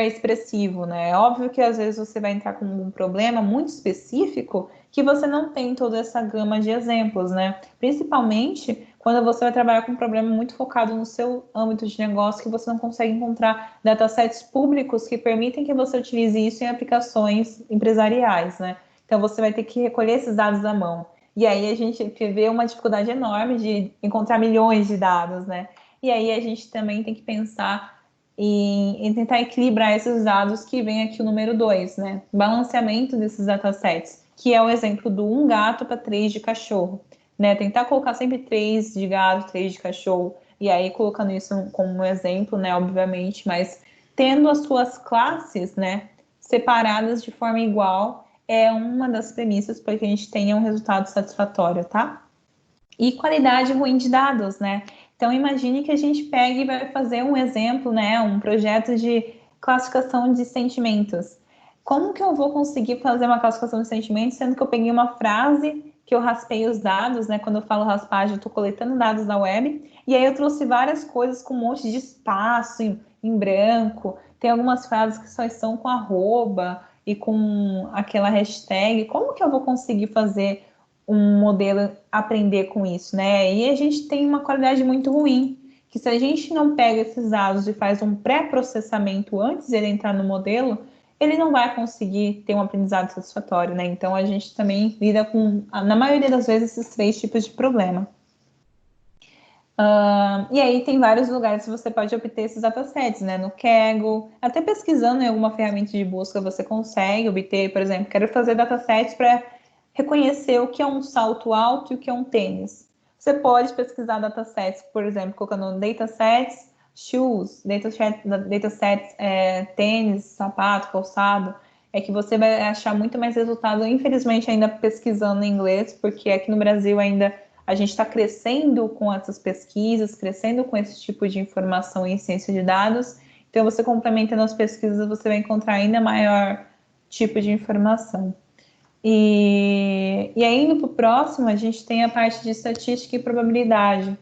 expressivo, né? É óbvio que às vezes você vai entrar com um problema muito específico que você não tem toda essa gama de exemplos, né? Principalmente quando você vai trabalhar com um problema muito focado no seu âmbito de negócio, que você não consegue encontrar datasets públicos que permitem que você utilize isso em aplicações empresariais, né? Então você vai ter que recolher esses dados à mão. E aí a gente vê uma dificuldade enorme de encontrar milhões de dados, né? E aí a gente também tem que pensar em tentar equilibrar esses dados que vem aqui o número 2, né? Balanceamento desses datasets, que é o exemplo do 1 gato para 3 de cachorro, né? Tentar colocar sempre 3 de gato, 3 de cachorro, e aí colocando isso como um exemplo, né? Obviamente, mas tendo as suas classes, né? Separadas de forma igual, é uma das premissas para que a gente tenha um resultado satisfatório, tá? E qualidade ruim de dados, né? Então, imagine que a gente pegue e vai fazer um exemplo, né? Um projeto de classificação de sentimentos. Como que eu vou conseguir fazer uma classificação de sentimentos, sendo que eu peguei uma frase que eu raspei os dados, né? Quando eu falo raspagem, eu estou coletando dados da web, e aí eu trouxe várias coisas com um monte de espaço em branco. Tem algumas frases que só estão com arroba e com aquela hashtag. Como que eu vou conseguir fazer um modelo aprender com isso, né? E a gente tem uma qualidade muito ruim, que se a gente não pega esses dados e faz um pré-processamento antes de ele entrar no modelo, ele não vai conseguir ter um aprendizado satisfatório, né? Então, a gente também lida com, na maioria das vezes, esses 3 tipos de problema. E aí tem vários lugares que você pode obter esses datasets, né? No Kaggle, até pesquisando em alguma ferramenta de busca você consegue obter, por exemplo, quero fazer datasets para reconhecer o que é um salto alto e o que é um tênis. Você pode pesquisar datasets, por exemplo, colocando datasets, shoes, datasets, tênis, sapato, calçado, é que você vai achar muito mais resultado, infelizmente ainda pesquisando em inglês, porque aqui no Brasil ainda a gente está crescendo com essas pesquisas, crescendo com esse tipo de informação em ciência de dados. Então, você complementando as pesquisas, você vai encontrar ainda maior tipo de informação. E aí, indo para o próximo, a gente tem a parte de estatística e probabilidade.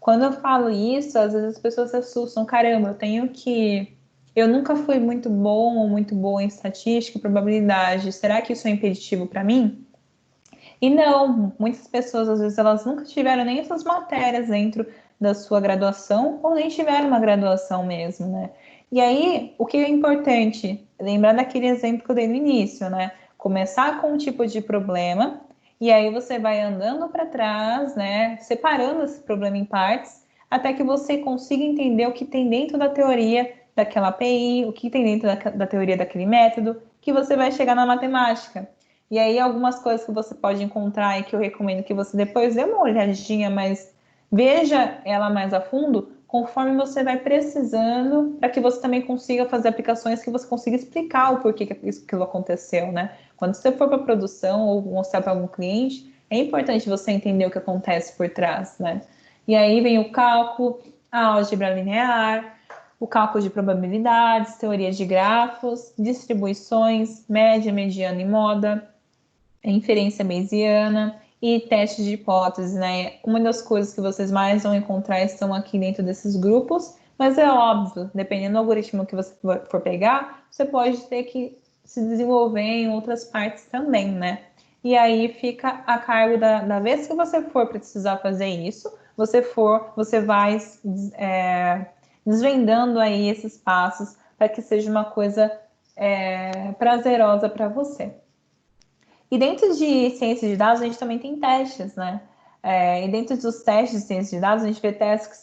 Quando eu falo isso, às vezes as pessoas se assustam. Caramba, eu nunca fui muito bom ou muito boa em estatística e probabilidade. Será que isso é impeditivo para mim? E não, muitas pessoas, às vezes, elas nunca tiveram nem essas matérias dentro da sua graduação, ou nem tiveram uma graduação mesmo, né? E aí, o que é importante? Lembrar daquele exemplo que eu dei no início, né? Começar com um tipo de problema, e aí você vai andando para trás, né? Separando esse problema em partes, até que você consiga entender o que tem dentro da teoria daquela API, o que tem dentro da teoria daquele método, que você vai chegar na matemática. E aí, algumas coisas que você pode encontrar e que eu recomendo que você depois dê uma olhadinha, mas veja ela mais a fundo, conforme você vai precisando, para que você também consiga fazer aplicações que você consiga explicar o porquê que aquilo aconteceu, né? Quando você for para produção ou mostrar para algum cliente, é importante você entender o que acontece por trás, né? E aí vem o cálculo, a álgebra linear, o cálculo de probabilidades, teoria de grafos, distribuições, média, mediana e moda, inferência bayesiana e teste de hipótese, né? Uma das coisas que vocês mais vão encontrar estão aqui dentro desses grupos, mas é óbvio, dependendo do algoritmo que você for pegar, você pode ter que se desenvolver em outras partes também, né? E aí fica a cargo da vez que você for precisar fazer isso, você vai desvendando aí esses passos para que seja uma coisa prazerosa para você. E dentro de ciência de dados, a gente também tem testes, né? E dentro dos testes de ciência de dados, a gente vê testes que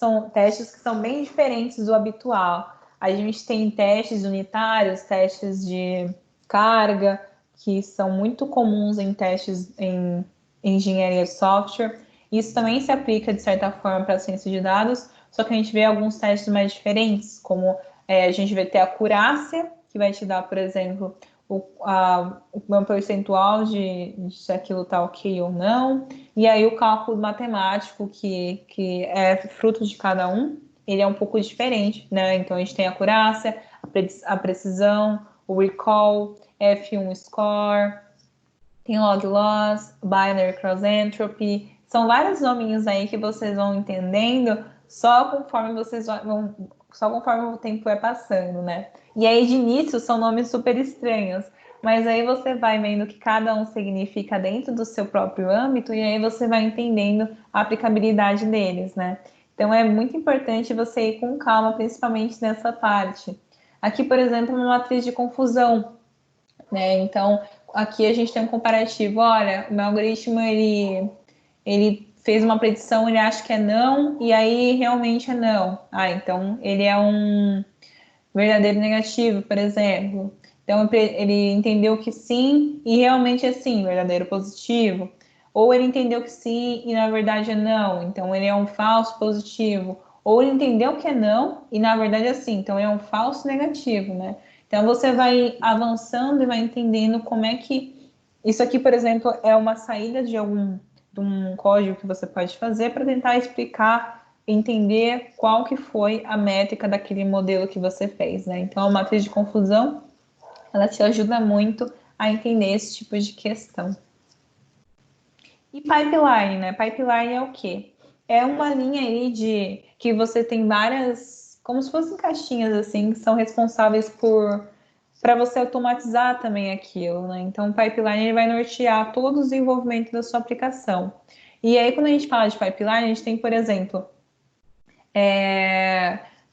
são bem diferentes do habitual. A gente tem testes unitários, testes de carga, que são muito comuns em testes em engenharia de software. Isso também se aplica, de certa forma, para a ciência de dados, só que a gente vê alguns testes mais diferentes, como a gente vai ter a acurácia, que vai te dar, por exemplo, o meu percentual de se aquilo está ok ou não, e aí o cálculo matemático, que é fruto de cada um, ele é um pouco diferente, né? Então a gente tem a acurácia, a precisão, o recall, F1 score, tem log loss, binary cross entropy, são vários nominhos aí que vocês vão entendendo só conforme só conforme o tempo é passando, né? E aí de início são nomes super estranhos, mas aí você vai vendo que cada um significa dentro do seu próprio âmbito e aí você vai entendendo a aplicabilidade deles, né? Então é muito importante você ir com calma, principalmente nessa parte. Aqui, por exemplo, uma matriz de confusão, né? Então, aqui a gente tem um comparativo. Olha, o meu algoritmo, ele fez uma predição, ele acha que é não, e aí realmente é não. Então ele é um verdadeiro negativo, por exemplo. Então ele entendeu que sim, e realmente é sim, verdadeiro positivo. Ou ele entendeu que sim, e na verdade é não. Então ele é um falso positivo. Ou ele entendeu que é não, e na verdade é sim. Então é um falso negativo, né? Então você vai avançando e vai entendendo como é que isso aqui, por exemplo, é uma saída de um código que você pode fazer para tentar explicar, entender qual que foi a métrica daquele modelo que você fez, né? Então, a matriz de confusão, ela te ajuda muito a entender esse tipo de questão. E pipeline, né? Pipeline é o quê? É uma linha aí de que você tem várias, como se fossem caixinhas assim, que são responsáveis para você automatizar também aquilo, né? Então, o pipeline ele vai nortear todo o desenvolvimento da sua aplicação. E aí, quando a gente fala de pipeline, a gente tem, por exemplo,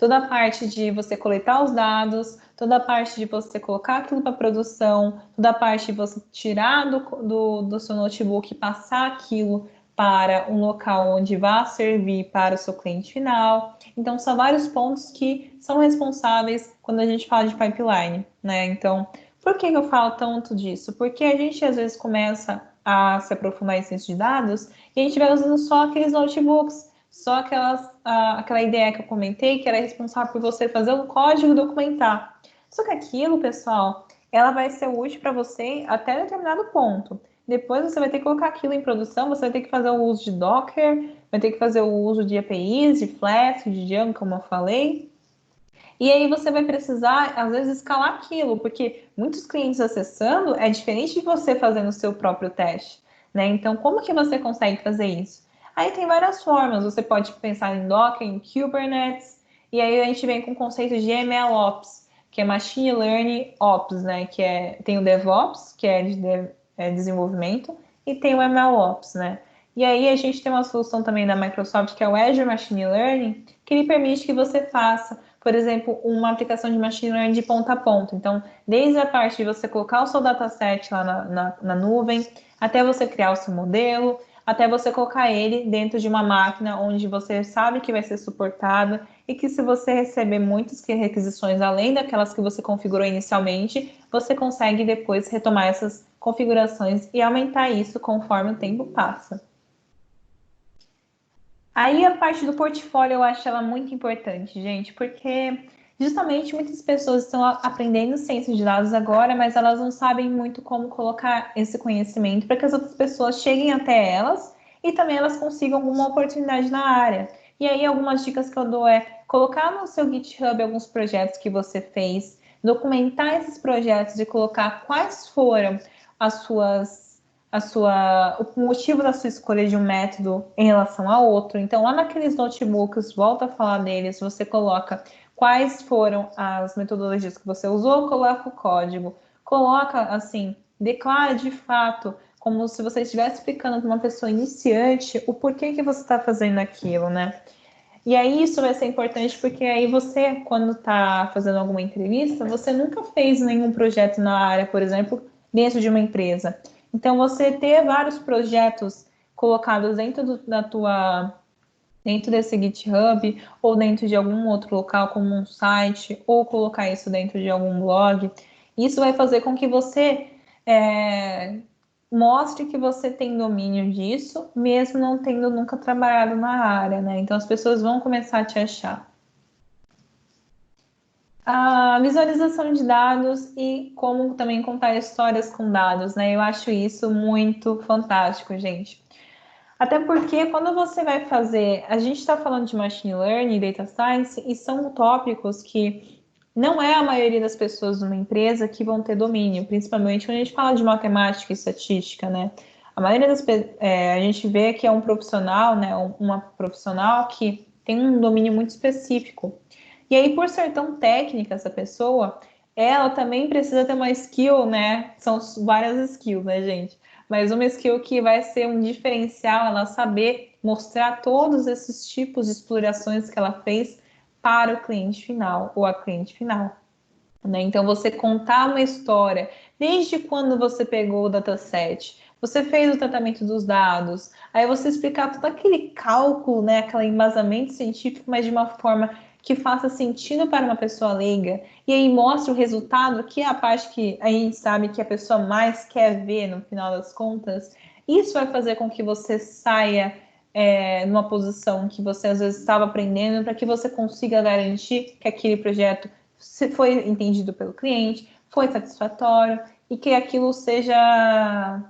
toda a parte de você coletar os dados, toda a parte de você colocar aquilo para produção, toda a parte de você tirar do seu notebook e passar aquilo para um local onde vai servir para o seu cliente final. Então, são vários pontos que são responsáveis quando a gente fala de pipeline, né? Então, por que eu falo tanto disso? Porque a gente, às vezes, começa a se aprofundar em ciência de dados e a gente vai usando só aqueles notebooks, só aquela ideia que eu comentei, que era responsável por você fazer um código e documentar. Só que aquilo, pessoal, ela vai ser útil para você até determinado ponto. Depois você vai ter que colocar aquilo em produção, você vai ter que fazer o uso de Docker, vai ter que fazer o uso de APIs, de Flask, de Django, como eu falei. E aí você vai precisar, às vezes, escalar aquilo, porque muitos clientes acessando é diferente de você fazendo o seu próprio teste, né? Então, como que você consegue fazer isso? Aí tem várias formas, você pode pensar em Docker, em Kubernetes, e aí a gente vem com o conceito de MLOps, que é Machine Learning Ops, né? Tem o DevOps, que é de desenvolvimento, e tem o MLOps, né? E aí a gente tem uma solução também da Microsoft, que é o Azure Machine Learning, que ele permite que você faça, por exemplo, uma aplicação de Machine Learning de ponta a ponta. Então, desde a parte de você colocar o seu dataset lá na nuvem, até você criar o seu modelo, até você colocar ele dentro de uma máquina onde você sabe que vai ser suportado e que se você receber muitas requisições além daquelas que você configurou inicialmente, você consegue depois retomar essas configurações e aumentar isso conforme o tempo passa. Aí a parte do portfólio eu acho ela muito importante, gente, porque justamente muitas pessoas estão aprendendo ciência de dados agora, mas elas não sabem muito como colocar esse conhecimento para que as outras pessoas cheguem até elas e também elas consigam alguma oportunidade na área. E aí algumas dicas que eu dou é colocar no seu GitHub alguns projetos que você fez, documentar esses projetos e colocar quais foram o motivo da sua escolha de um método em relação a outro. Então, lá naqueles notebooks, volta a falar deles, você coloca quais foram as metodologias que você usou, coloca o código, coloca assim, declara de fato, como se você estivesse explicando para uma pessoa iniciante o porquê que você está fazendo aquilo, né? E aí isso vai ser importante porque aí você, quando está fazendo alguma entrevista, você nunca fez nenhum projeto na área, por exemplo, dentro de uma empresa. Então, você ter vários projetos colocados dentro desse GitHub ou dentro de algum outro local, como um site, ou colocar isso dentro de algum blog, isso vai fazer com que você mostre que você tem domínio disso, mesmo não tendo nunca trabalhado na área, né? Então as pessoas vão começar a te achar. A visualização de dados e como também contar histórias com dados, né? Eu acho isso muito fantástico, gente. Até porque quando você vai fazer, a gente está falando de machine learning, data science, e são tópicos que não é a maioria das pessoas numa empresa que vão ter domínio, principalmente quando a gente fala de matemática e estatística, né? A maioria a gente vê que é um profissional, né? Uma profissional que tem um domínio muito específico. E aí, por ser tão técnica essa pessoa, ela também precisa ter uma skill, né? São várias skills, né, gente? Mas uma skill que vai ser um diferencial, ela saber mostrar todos esses tipos de explorações que ela fez para o cliente final ou a cliente final. Né? Então, você contar uma história, desde quando você pegou o dataset, você fez o tratamento dos dados, aí você explicar todo aquele cálculo, né, aquele embasamento científico, mas de uma forma que faça sentido para uma pessoa leiga, e aí mostra o resultado, que é a parte que a gente sabe que a pessoa mais quer ver no final das contas. Isso vai fazer com que você saia numa posição que você às vezes estava aprendendo, para que você consiga garantir que aquele projeto foi entendido pelo cliente, foi satisfatório e que aquilo seja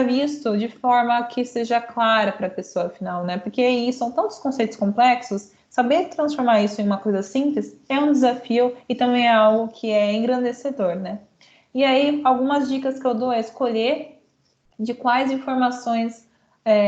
visto de forma que seja clara para a pessoa final, né? Porque aí são tantos conceitos complexos, saber transformar isso em uma coisa simples é um desafio e também é algo que é engrandecedor, né? E aí, algumas dicas que eu dou é escolher de quais informações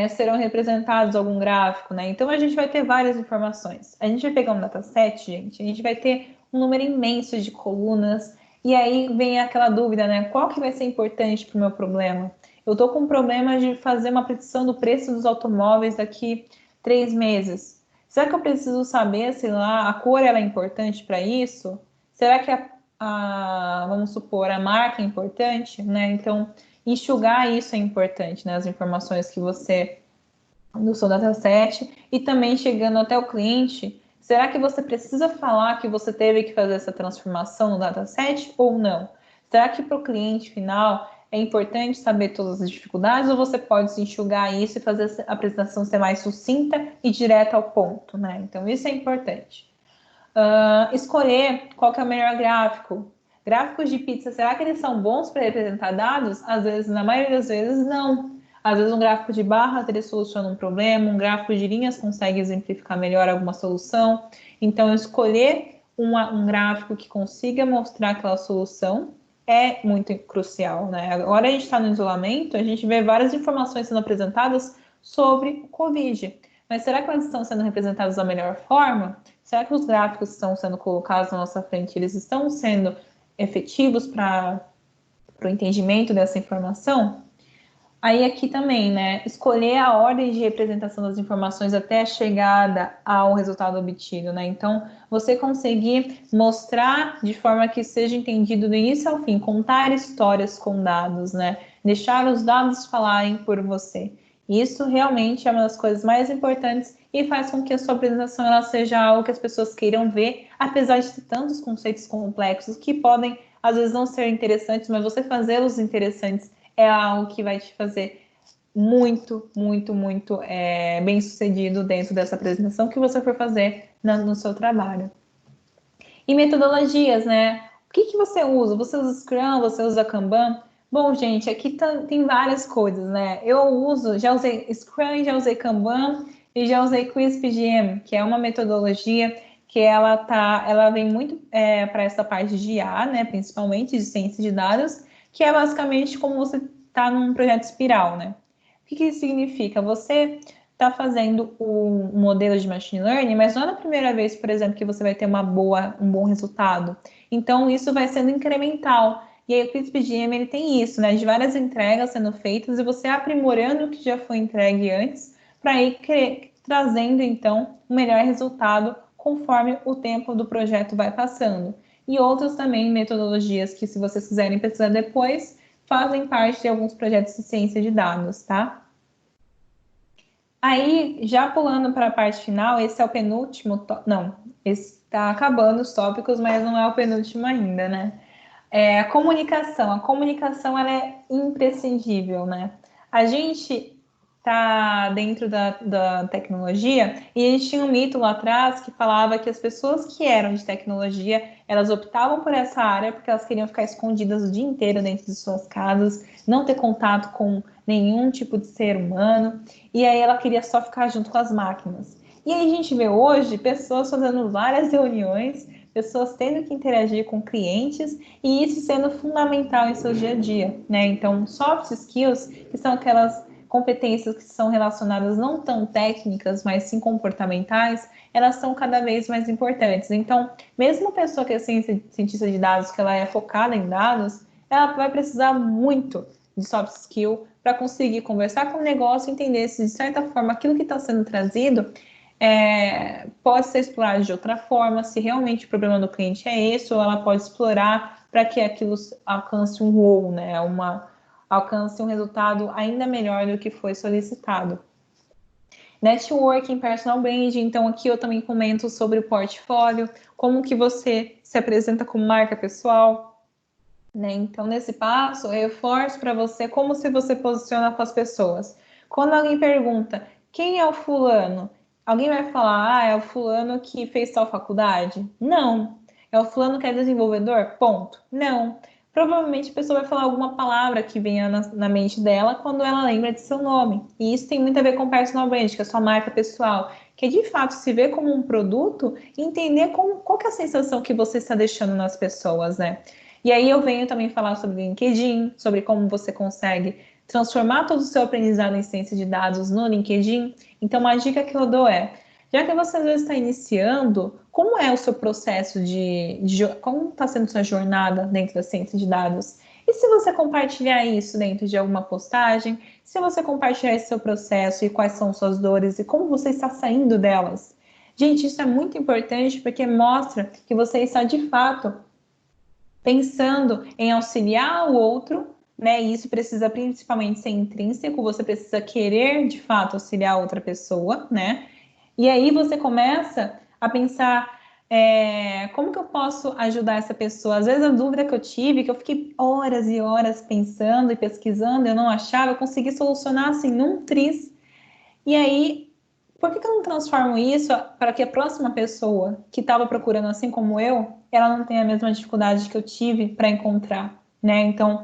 serão representados algum gráfico, né? Então, a gente vai ter várias informações. A gente vai pegar um dataset, gente, a gente vai ter um número imenso de colunas, e aí vem aquela dúvida, né? Qual que vai ser importante para o meu problema? Eu estou com um problema de fazer uma predição do preço dos automóveis daqui 3 meses. Será que eu preciso saber, sei lá, a cor ela é importante para isso? Será que vamos supor, a marca é importante, né? Então, enxugar isso é importante, né? As informações que você do seu dataset e também chegando até o cliente, será que você precisa falar que você teve que fazer essa transformação no dataset ou não? Será que para o cliente final é importante saber todas as dificuldades ou você pode se enxugar isso e fazer a apresentação ser mais sucinta e direta ao ponto, né? Então, isso é importante. Escolher qual que é o melhor gráfico. Gráficos de pizza, será que eles são bons para representar dados? Às vezes, na maioria das vezes, não. Às vezes um gráfico de barras ele soluciona um problema, um gráfico de linhas consegue exemplificar melhor alguma solução. Então, escolher um gráfico que consiga mostrar aquela solução é muito crucial, né? Agora a gente está no isolamento, a gente vê várias informações sendo apresentadas sobre o Covid. Mas será que elas estão sendo representadas da melhor forma? Será que os gráficos que estão sendo colocados na nossa frente, eles estão sendo efetivos para o entendimento dessa informação? Aí aqui também, né, escolher a ordem de representação das informações até a chegada ao resultado obtido, né? Então, você conseguir mostrar de forma que seja entendido do início ao fim, contar histórias com dados, né? Deixar os dados falarem por você. Isso realmente é uma das coisas mais importantes e faz com que a sua apresentação ela seja algo que as pessoas queiram ver, apesar de ter tantos conceitos complexos que podem, às vezes, não ser interessantes, mas você fazê-los interessantes é algo que vai te fazer muito, muito, muito bem sucedido dentro dessa apresentação que você for fazer no seu trabalho. E metodologias, né? O que você usa? Você usa Scrum? Você usa Kanban? Bom, gente, aqui tem várias coisas, né? Já usei Scrum, já usei Kanban e já usei QuizzPGM, que é uma metodologia que ela vem muito para essa parte de IA, né? Principalmente de ciência de dados, que é basicamente como você está num projeto espiral, né? O que isso significa? Você está fazendo o modelo de machine learning, mas não é na primeira vez, por exemplo, que você vai ter um bom resultado. Então, isso vai sendo incremental. E aí, o CRISP-DM, ele tem isso, né? De várias entregas sendo feitas e você aprimorando o que já foi entregue antes para ir trazendo, então, um melhor resultado conforme o tempo do projeto vai passando. E outras também metodologias que, se vocês quiserem pesquisar depois, fazem parte de alguns projetos de ciência de dados, tá? Aí, já pulando para a parte final, esse é o penúltimo, não, esse está acabando os tópicos, mas não é o penúltimo ainda, né? A comunicação ela é imprescindível, né? A gente tá dentro da tecnologia e a gente tinha um mito lá atrás que falava que as pessoas que eram de tecnologia, elas optavam por essa área porque elas queriam ficar escondidas o dia inteiro dentro de suas casas, não ter contato com nenhum tipo de ser humano, e aí ela queria só ficar junto com as máquinas. E aí a gente vê hoje pessoas fazendo várias reuniões, pessoas tendo que interagir com clientes e isso sendo fundamental em seu dia a dia, né? Então, soft skills, que são aquelas competências que são relacionadas não tão técnicas, mas sim comportamentais, elas são cada vez mais importantes. Então, mesmo a pessoa que é cientista de dados, que ela é focada em dados, ela vai precisar muito de soft skill para conseguir conversar com o negócio e entender se, de certa forma, aquilo que está sendo trazido pode ser explorado de outra forma, se realmente o problema do cliente é esse, ou ela pode explorar para que aquilo alcance um wow, né? Alcance um resultado ainda melhor do que foi solicitado. Networking, personal branding, então aqui eu também comento sobre o portfólio, como que você se apresenta como marca pessoal, né? Então, nesse passo, eu reforço para você como se você posiciona com as pessoas. Quando alguém pergunta, quem é o fulano? Alguém vai falar, é o fulano que fez tal faculdade? Não. É o fulano que é desenvolvedor? Ponto. Não. Provavelmente a pessoa vai falar alguma palavra que venha na mente dela quando ela lembra de seu nome. E isso tem muito a ver com personal brand, que é a sua marca pessoal, que é de fato se ver como um produto e entender qual que é a sensação que você está deixando nas pessoas, né? E aí eu venho também falar sobre LinkedIn, sobre como você consegue transformar todo o seu aprendizado em ciência de dados no LinkedIn. Então, uma dica que eu dou já que você às vezes está iniciando, como é o seu processo como está sendo sua jornada dentro da ciência de dados? E se você compartilhar isso dentro de alguma postagem, se você compartilhar esse seu processo e quais são suas dores e como você está saindo delas, Gente, isso é muito importante porque mostra que você está de fato pensando em auxiliar o outro, né? E isso precisa principalmente ser intrínseco, você precisa querer de fato auxiliar outra pessoa, né? E aí você começa a pensar como que eu posso ajudar essa pessoa? Às vezes a dúvida que eu tive, que eu fiquei horas e horas pensando e pesquisando, eu não achava, eu consegui solucionar assim num tris. E aí, por que eu não transformo isso para que a próxima pessoa que estava procurando assim como eu, ela não tenha a mesma dificuldade que eu tive para encontrar, né? Então,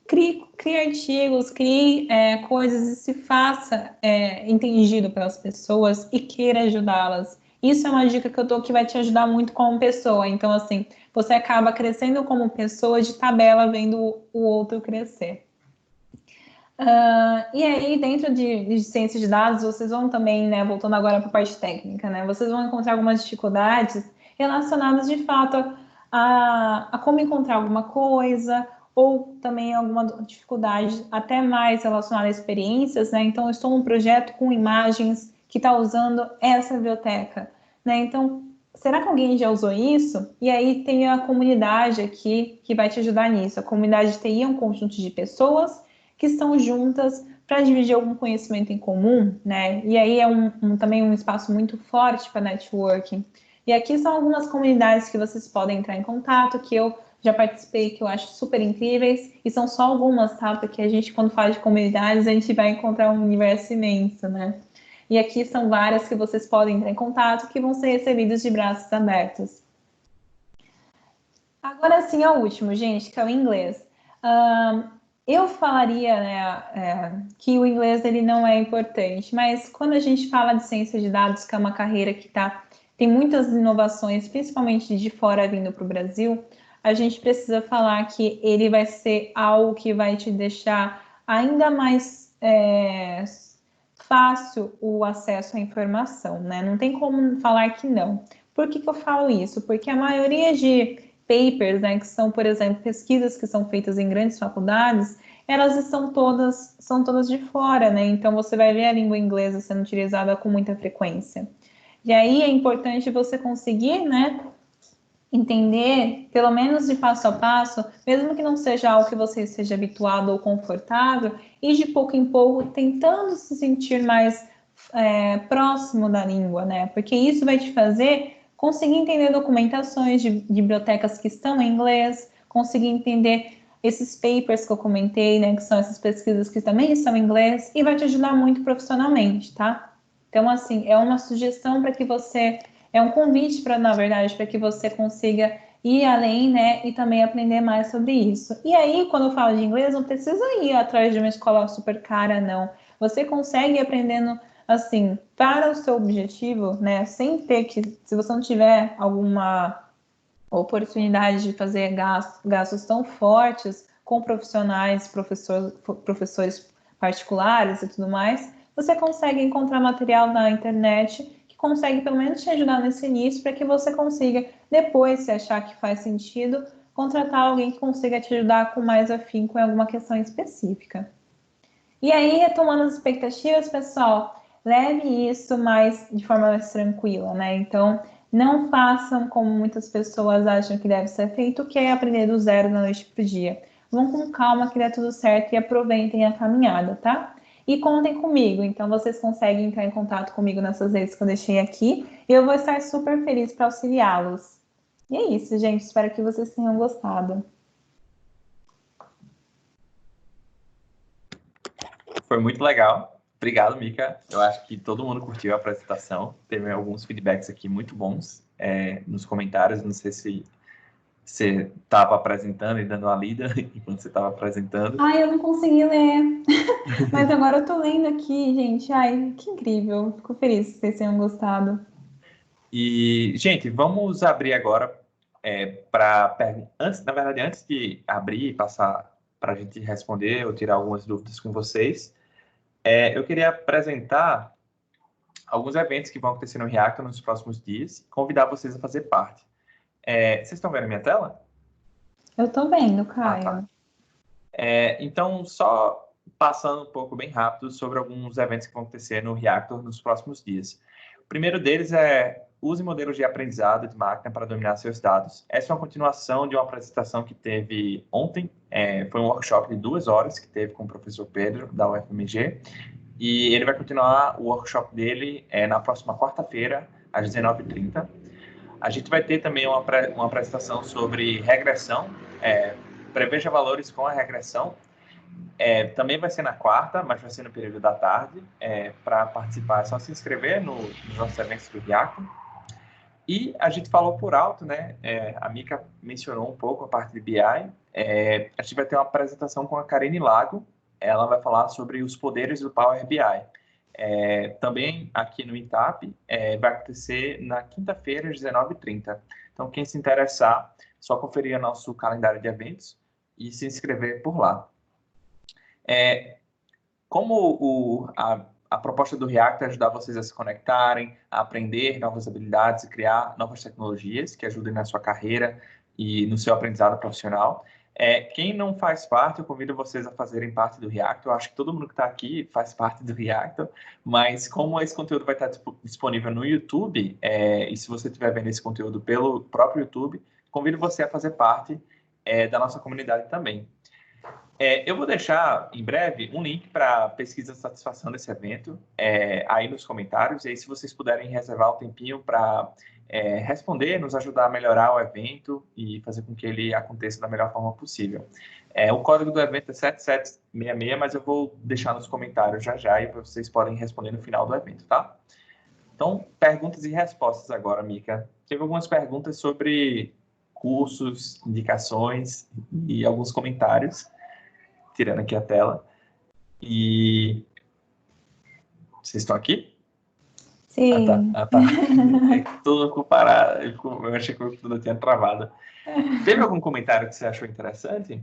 crie artigos, crie coisas e se faça entendido pelas pessoas e queira ajudá-las. Isso é uma dica que eu dou que vai te ajudar muito como pessoa. Então, assim, você acaba crescendo como pessoa de tabela, vendo o outro crescer. E aí, dentro de ciência de dados, vocês vão também, né, voltando agora para a parte técnica, né, vocês vão encontrar algumas dificuldades relacionadas, de fato, a como encontrar alguma coisa, ou também alguma dificuldade até mais relacionada a experiências, né, então eu estou num projeto com imagens que está usando essa biblioteca, né, então, será que alguém já usou isso? E aí tem a comunidade aqui que vai te ajudar nisso. A comunidade de TI é um conjunto de pessoas que estão juntas para dividir algum conhecimento em comum, né? E aí é também um espaço muito forte para networking. E aqui são algumas comunidades que vocês podem entrar em contato, que eu já participei, que eu acho super incríveis, e são só algumas, tá? Porque a gente, quando fala de comunidades, a gente vai encontrar um universo imenso, né? E aqui são várias que vocês podem entrar em contato, que vão ser recebidas de braços abertos. Agora sim, é o último, gente, que é o inglês. Eu falaria, né, que o inglês ele não é importante, mas quando a gente fala de ciência de dados, que é uma carreira que tem muitas inovações, principalmente de fora vindo para o Brasil, a gente precisa falar que ele vai ser algo que vai te deixar ainda mais fácil o acesso à informação, né? Não tem como falar que não. Por que eu falo isso? Porque a maioria de papers, né, que são, por exemplo, pesquisas que são feitas em grandes faculdades, elas são todas de fora, né? Então você vai ver a língua inglesa sendo utilizada com muita frequência. E aí é importante você conseguir, né, entender, pelo menos de passo a passo, mesmo que não seja algo que você esteja habituado ou confortável, e de pouco em pouco tentando se sentir mais próximo da língua, né? Porque isso vai te fazer conseguir entender documentações de bibliotecas que estão em inglês, conseguir entender esses papers que eu comentei, né? Que são essas pesquisas que também estão em inglês, e vai te ajudar muito profissionalmente, tá? Então, assim, é uma sugestão para que você é um convite para, na verdade, para que você consiga ir além, né, e também aprender mais sobre isso. E aí, quando eu falo de inglês, não precisa ir atrás de uma escola super cara, não. Você consegue ir aprendendo, assim, para o seu objetivo, né, sem ter que, se você não tiver alguma oportunidade de fazer gastos tão fortes com profissionais, professores particulares e tudo mais, você consegue encontrar material na internet que consegue pelo menos te ajudar nesse início para que você consiga, depois, se achar que faz sentido, contratar alguém que consiga te ajudar com mais afinco em alguma questão específica. E aí, retomando as expectativas, pessoal, leve isso de forma mais tranquila, né? Então, não façam como muitas pessoas acham que deve ser feito, que é aprender do zero da noite para o dia. Vão com calma que dá tudo certo e aproveitem a caminhada, tá? E contem comigo, então vocês conseguem entrar em contato comigo nessas redes que eu deixei aqui. E eu vou estar super feliz para auxiliá-los. E é isso, gente. Espero que vocês tenham gostado. Foi muito legal. Obrigado, Mica. Eu acho que todo mundo curtiu a apresentação. Teve alguns feedbacks aqui muito bons nos comentários. Não sei se você estava apresentando e dando uma lida enquanto você estava apresentando. Ai, eu não consegui ler. Mas agora eu tô lendo aqui, gente. Ai, que incrível. Fico feliz que vocês tenham gostado. E, gente, vamos abrir agora para perguntas. Na verdade, antes de abrir e passar para a gente responder ou tirar algumas dúvidas com vocês, eu queria apresentar alguns eventos que vão acontecer no Reactor nos próximos dias, convidar vocês a fazer parte. Vocês estão vendo a minha tela? Eu tô vendo, Ah, tá. Caio. Então, só passando um pouco bem rápido sobre alguns eventos que vão acontecer no Reactor nos próximos dias. primeiro deles é use modelos de aprendizado de máquina para dominar seus dados. Essa é uma continuação de uma apresentação que teve ontem. Foi um workshop de 2 horas que teve com o professor Pedro, da UFMG. E ele vai continuar o workshop dele na próxima quarta-feira, às 19h30. A gente vai ter também uma apresentação sobre regressão. Preveja valores com a regressão. Também vai ser na quarta, mas vai ser no período da tarde. Para participar, é só se inscrever nos nossos eventos do Reactor. E a gente falou por alto, né? A Mica mencionou um pouco a parte de BI. A gente vai ter uma apresentação com a Karine Lago. Ela vai falar sobre os poderes do Power BI. Também aqui no INTAP, vai acontecer na quinta-feira, às 19h30. Então, quem se interessar, só conferir o nosso calendário de eventos e se inscrever por lá. Como a proposta do React é ajudar vocês a se conectarem, a aprender novas habilidades e criar novas tecnologias que ajudem na sua carreira e no seu aprendizado profissional. Quem não faz parte, eu convido vocês a fazerem parte do React. Eu acho que todo mundo que está aqui faz parte do React, mas como esse conteúdo vai estar disponível no YouTube, e se você estiver vendo esse conteúdo pelo próprio YouTube, convido você a fazer parte da nossa comunidade também. Eu vou deixar, em breve, um link para a pesquisa de satisfação desse evento aí nos comentários. E aí, se vocês puderem reservar um tempinho para responder, nos ajudar a melhorar o evento e fazer com que ele aconteça da melhor forma possível. O código do evento é 7766, mas eu vou deixar nos comentários já e vocês podem responder no final do evento, tá? Então, perguntas e respostas agora, Mica. Teve algumas perguntas sobre cursos, indicações e alguns comentários. Tirando aqui a tela. E vocês estão aqui? Sim. Tá. Tudo comparado. Eu achei que tudo tinha travado. Teve algum comentário que você achou interessante?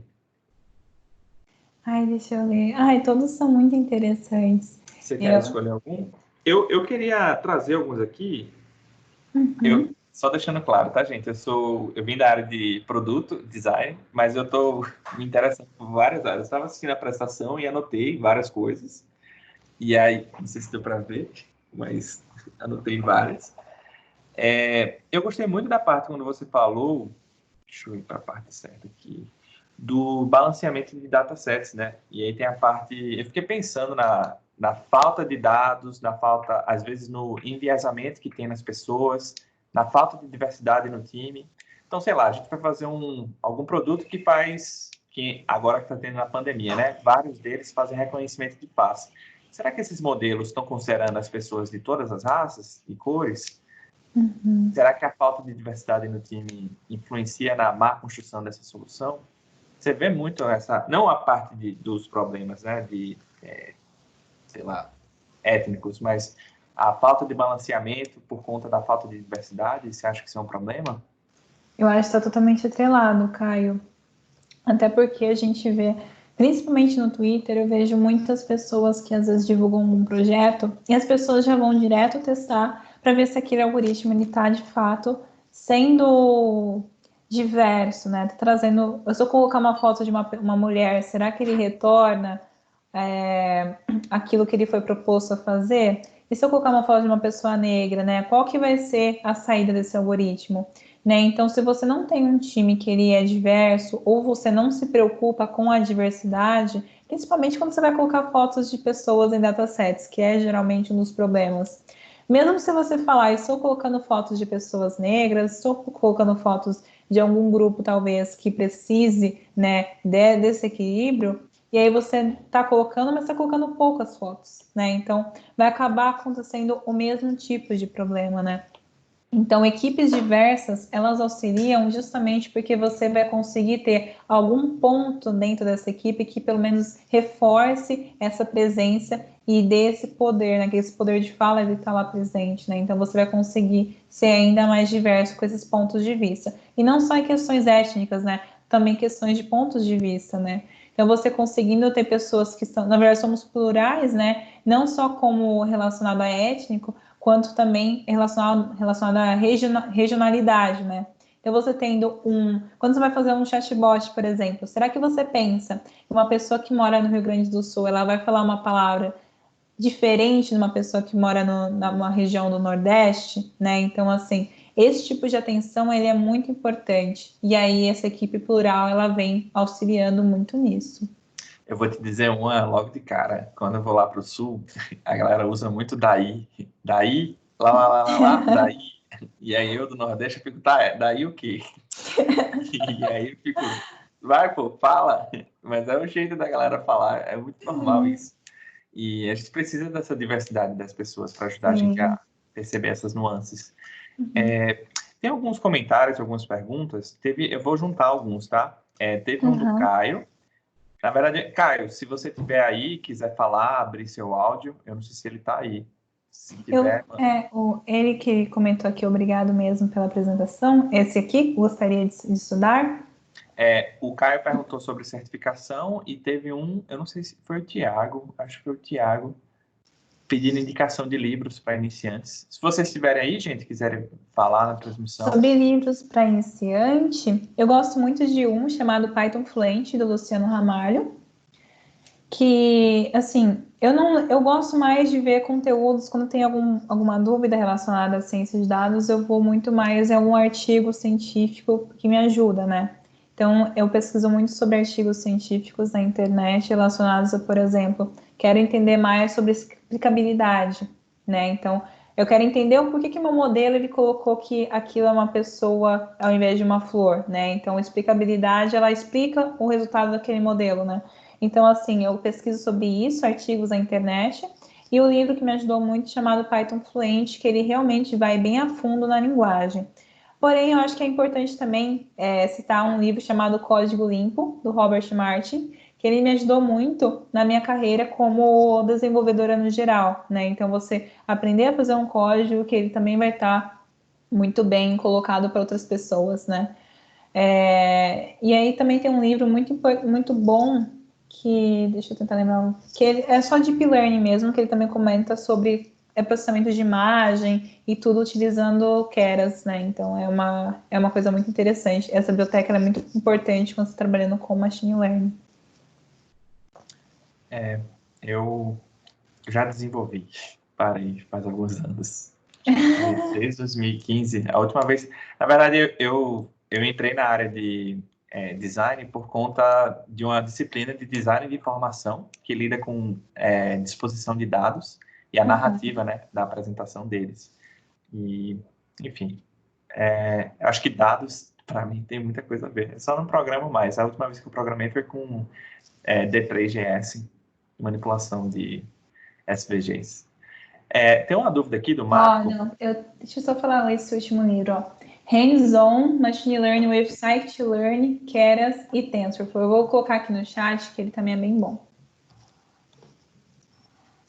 Deixa eu ler. Todos são muito interessantes. Você quer escolher algum? Eu queria trazer alguns aqui. Uhum. Só deixando claro, tá, gente? Eu vim da área de produto, design, mas eu estou me interessando por várias áreas. Eu estava assistindo a apresentação e anotei várias coisas. E aí, não sei se deu para ver, mas anotei várias. Eu gostei muito da parte quando você falou, deixa eu ir para a parte certa aqui, do balanceamento de datasets, né? E aí tem a parte, eu fiquei pensando na falta de dados, na falta, às vezes, no enviesamento que tem nas pessoas, na falta de diversidade no time. Então, sei lá, a gente vai fazer algum produto que agora que está tendo na pandemia, né? Vários deles fazem reconhecimento de face. Será que esses modelos estão considerando as pessoas de todas as raças e cores? Uhum. Será que a falta de diversidade no time influencia na má construção dessa solução? Você vê muito não a parte dos problemas, né, sei lá, étnicos, mas a falta de balanceamento por conta da falta de diversidade, você acha que isso é um problema? Eu acho que está totalmente atrelado, Caio. Até porque a gente vê, principalmente no Twitter, eu vejo muitas pessoas que às vezes divulgam um projeto e as pessoas já vão direto testar para ver se aquele algoritmo está de fato sendo diverso, né? Tá trazendo. Se eu colocar uma foto de uma mulher, será que ele retorna aquilo que ele foi proposto a fazer? E se eu colocar uma foto de uma pessoa negra, né? Qual que vai ser a saída desse algoritmo? Né? Então, se você não tem um time que ele é diverso, ou você não se preocupa com a diversidade, principalmente quando você vai colocar fotos de pessoas em datasets, que é geralmente um dos problemas. Mesmo se você falar, estou colocando fotos de pessoas negras, estou colocando fotos de algum grupo, talvez, que precise, né, desse equilíbrio, e aí você está colocando, mas está colocando poucas fotos, né? Então, vai acabar acontecendo o mesmo tipo de problema, né? Então, equipes diversas, elas auxiliam justamente porque você vai conseguir ter algum ponto dentro dessa equipe que pelo menos reforce essa presença e dê esse poder, né? Que esse poder de fala ele está lá presente, né? Então, você vai conseguir ser ainda mais diverso com esses pontos de vista. E não só em questões étnicas, né? Também questões de pontos de vista, né? Então, você conseguindo ter pessoas que estão, na verdade, somos plurais, né? Não só como relacionado a étnico, quanto também relacionado à regionalidade, né? Então, você tendo quando você vai fazer um chatbot, por exemplo, será que você pensa que uma pessoa que mora no Rio Grande do Sul, ela vai falar uma palavra diferente de uma pessoa que mora numa região do Nordeste, né? Então, assim, esse tipo de atenção, ele é muito importante. E aí, essa equipe plural, ela vem auxiliando muito nisso. Eu vou te dizer uma logo de cara. Quando eu vou lá para o sul, a galera usa muito daí. Daí, lá, daí. E aí eu do Nordeste eu fico, tá, daí o quê? E aí eu fico, vai, pô, fala. Mas é o jeito da galera falar, é muito normal isso. E a gente precisa dessa diversidade das pessoas para ajudar a gente Sim. a perceber essas nuances. Uhum. Tem alguns comentários, algumas perguntas. Eu vou juntar alguns, tá? Teve um do Uhum. Caio. Na verdade, Caio, se você tiver aí, quiser falar, abrir seu áudio, eu não sei se ele está aí. Se tiver, Ele que comentou aqui, obrigado mesmo pela apresentação. Esse aqui, gostaria de estudar? o Caio perguntou sobre certificação e teve eu não sei se foi o Tiago, acho que foi o Tiago, pedindo indicação de livros para iniciantes. Se vocês estiverem aí, gente, quiserem falar na transmissão. Sobre livros para iniciante, eu gosto muito de um chamado Python Fluente, do Luciano Ramalho, que, assim, eu gosto mais de ver conteúdos quando tem alguma dúvida relacionada à ciência de dados, eu vou muito mais em algum artigo científico que me ajuda, né? Então, eu pesquiso muito sobre artigos científicos na internet relacionados a, por exemplo, quero entender mais sobre explicabilidade, né? Então, eu quero entender o porquê que meu modelo ele colocou que aquilo é uma pessoa ao invés de uma flor, né? Então, explicabilidade, ela explica o resultado daquele modelo, né? Então, assim, eu pesquiso sobre isso, artigos na internet, e o livro que me ajudou muito chamado Python Fluente, que ele realmente vai bem a fundo na linguagem. Porém, eu acho que é importante também citar um livro chamado Código Limpo, do Robert Martin, que ele me ajudou muito na minha carreira como desenvolvedora no geral, né? Então, você aprender a fazer um código que ele também vai estar muito bem colocado para outras pessoas, né? E aí também tem um livro muito bom que, deixa eu tentar lembrar, que é só Deep Learning mesmo, que ele também comenta sobre processamento de imagem e tudo utilizando Keras, né? Então é uma coisa muito interessante. Essa biblioteca é muito importante quando você está trabalhando com Machine Learning. Eu já desenvolvi, parei faz alguns anos. Desde 2015. A última vez, na verdade, eu entrei na área de design por conta de uma disciplina de design de informação que lida com disposição de dados e a narrativa, né, da apresentação deles. E, enfim, eu acho que dados, para mim, tem muita coisa a ver. Eu só não programo mais. A última vez que eu programei foi com D3GS, manipulação de SVGs. Tem uma dúvida aqui do Marco. Deixa eu só falar esse último livro, ó. Hands-on, Machine Learning with Scikit-Learn, Keras e TensorFlow. Eu vou colocar aqui no chat, que ele também é bem bom.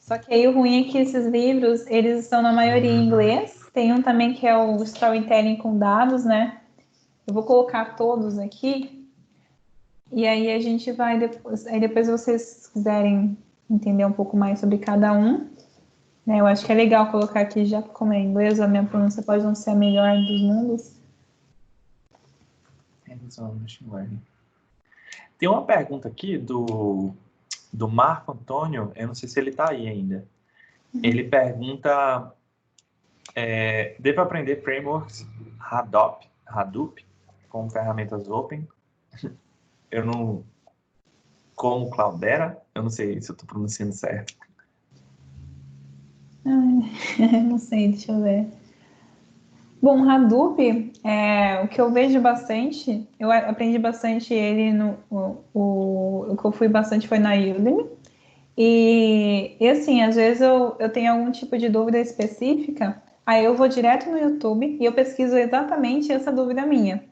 Só que aí o ruim é que esses livros, eles estão na maioria em inglês. Tem um também que é o Storytelling com Dados, né? Eu vou colocar todos aqui. E aí a gente vai depois... Aí depois vocês quiserem entender um pouco mais sobre cada um, né? Eu acho que é legal colocar aqui, já como é inglês, a minha pronúncia pode não ser a melhor dos mundos. Tem uma pergunta aqui do Marco Antônio, eu não sei se ele está aí ainda. Ele pergunta, devo aprender frameworks Hadoop com ferramentas open? Eu não... Como Cloudera? Eu não sei se eu estou pronunciando certo. Não sei, deixa eu ver. Bom, Hadoop, o que eu vejo bastante, eu aprendi bastante ele o que eu fui bastante foi na Udemy. E assim, às vezes eu tenho algum tipo de dúvida específica, aí eu vou direto no YouTube e eu pesquiso exatamente essa dúvida minha.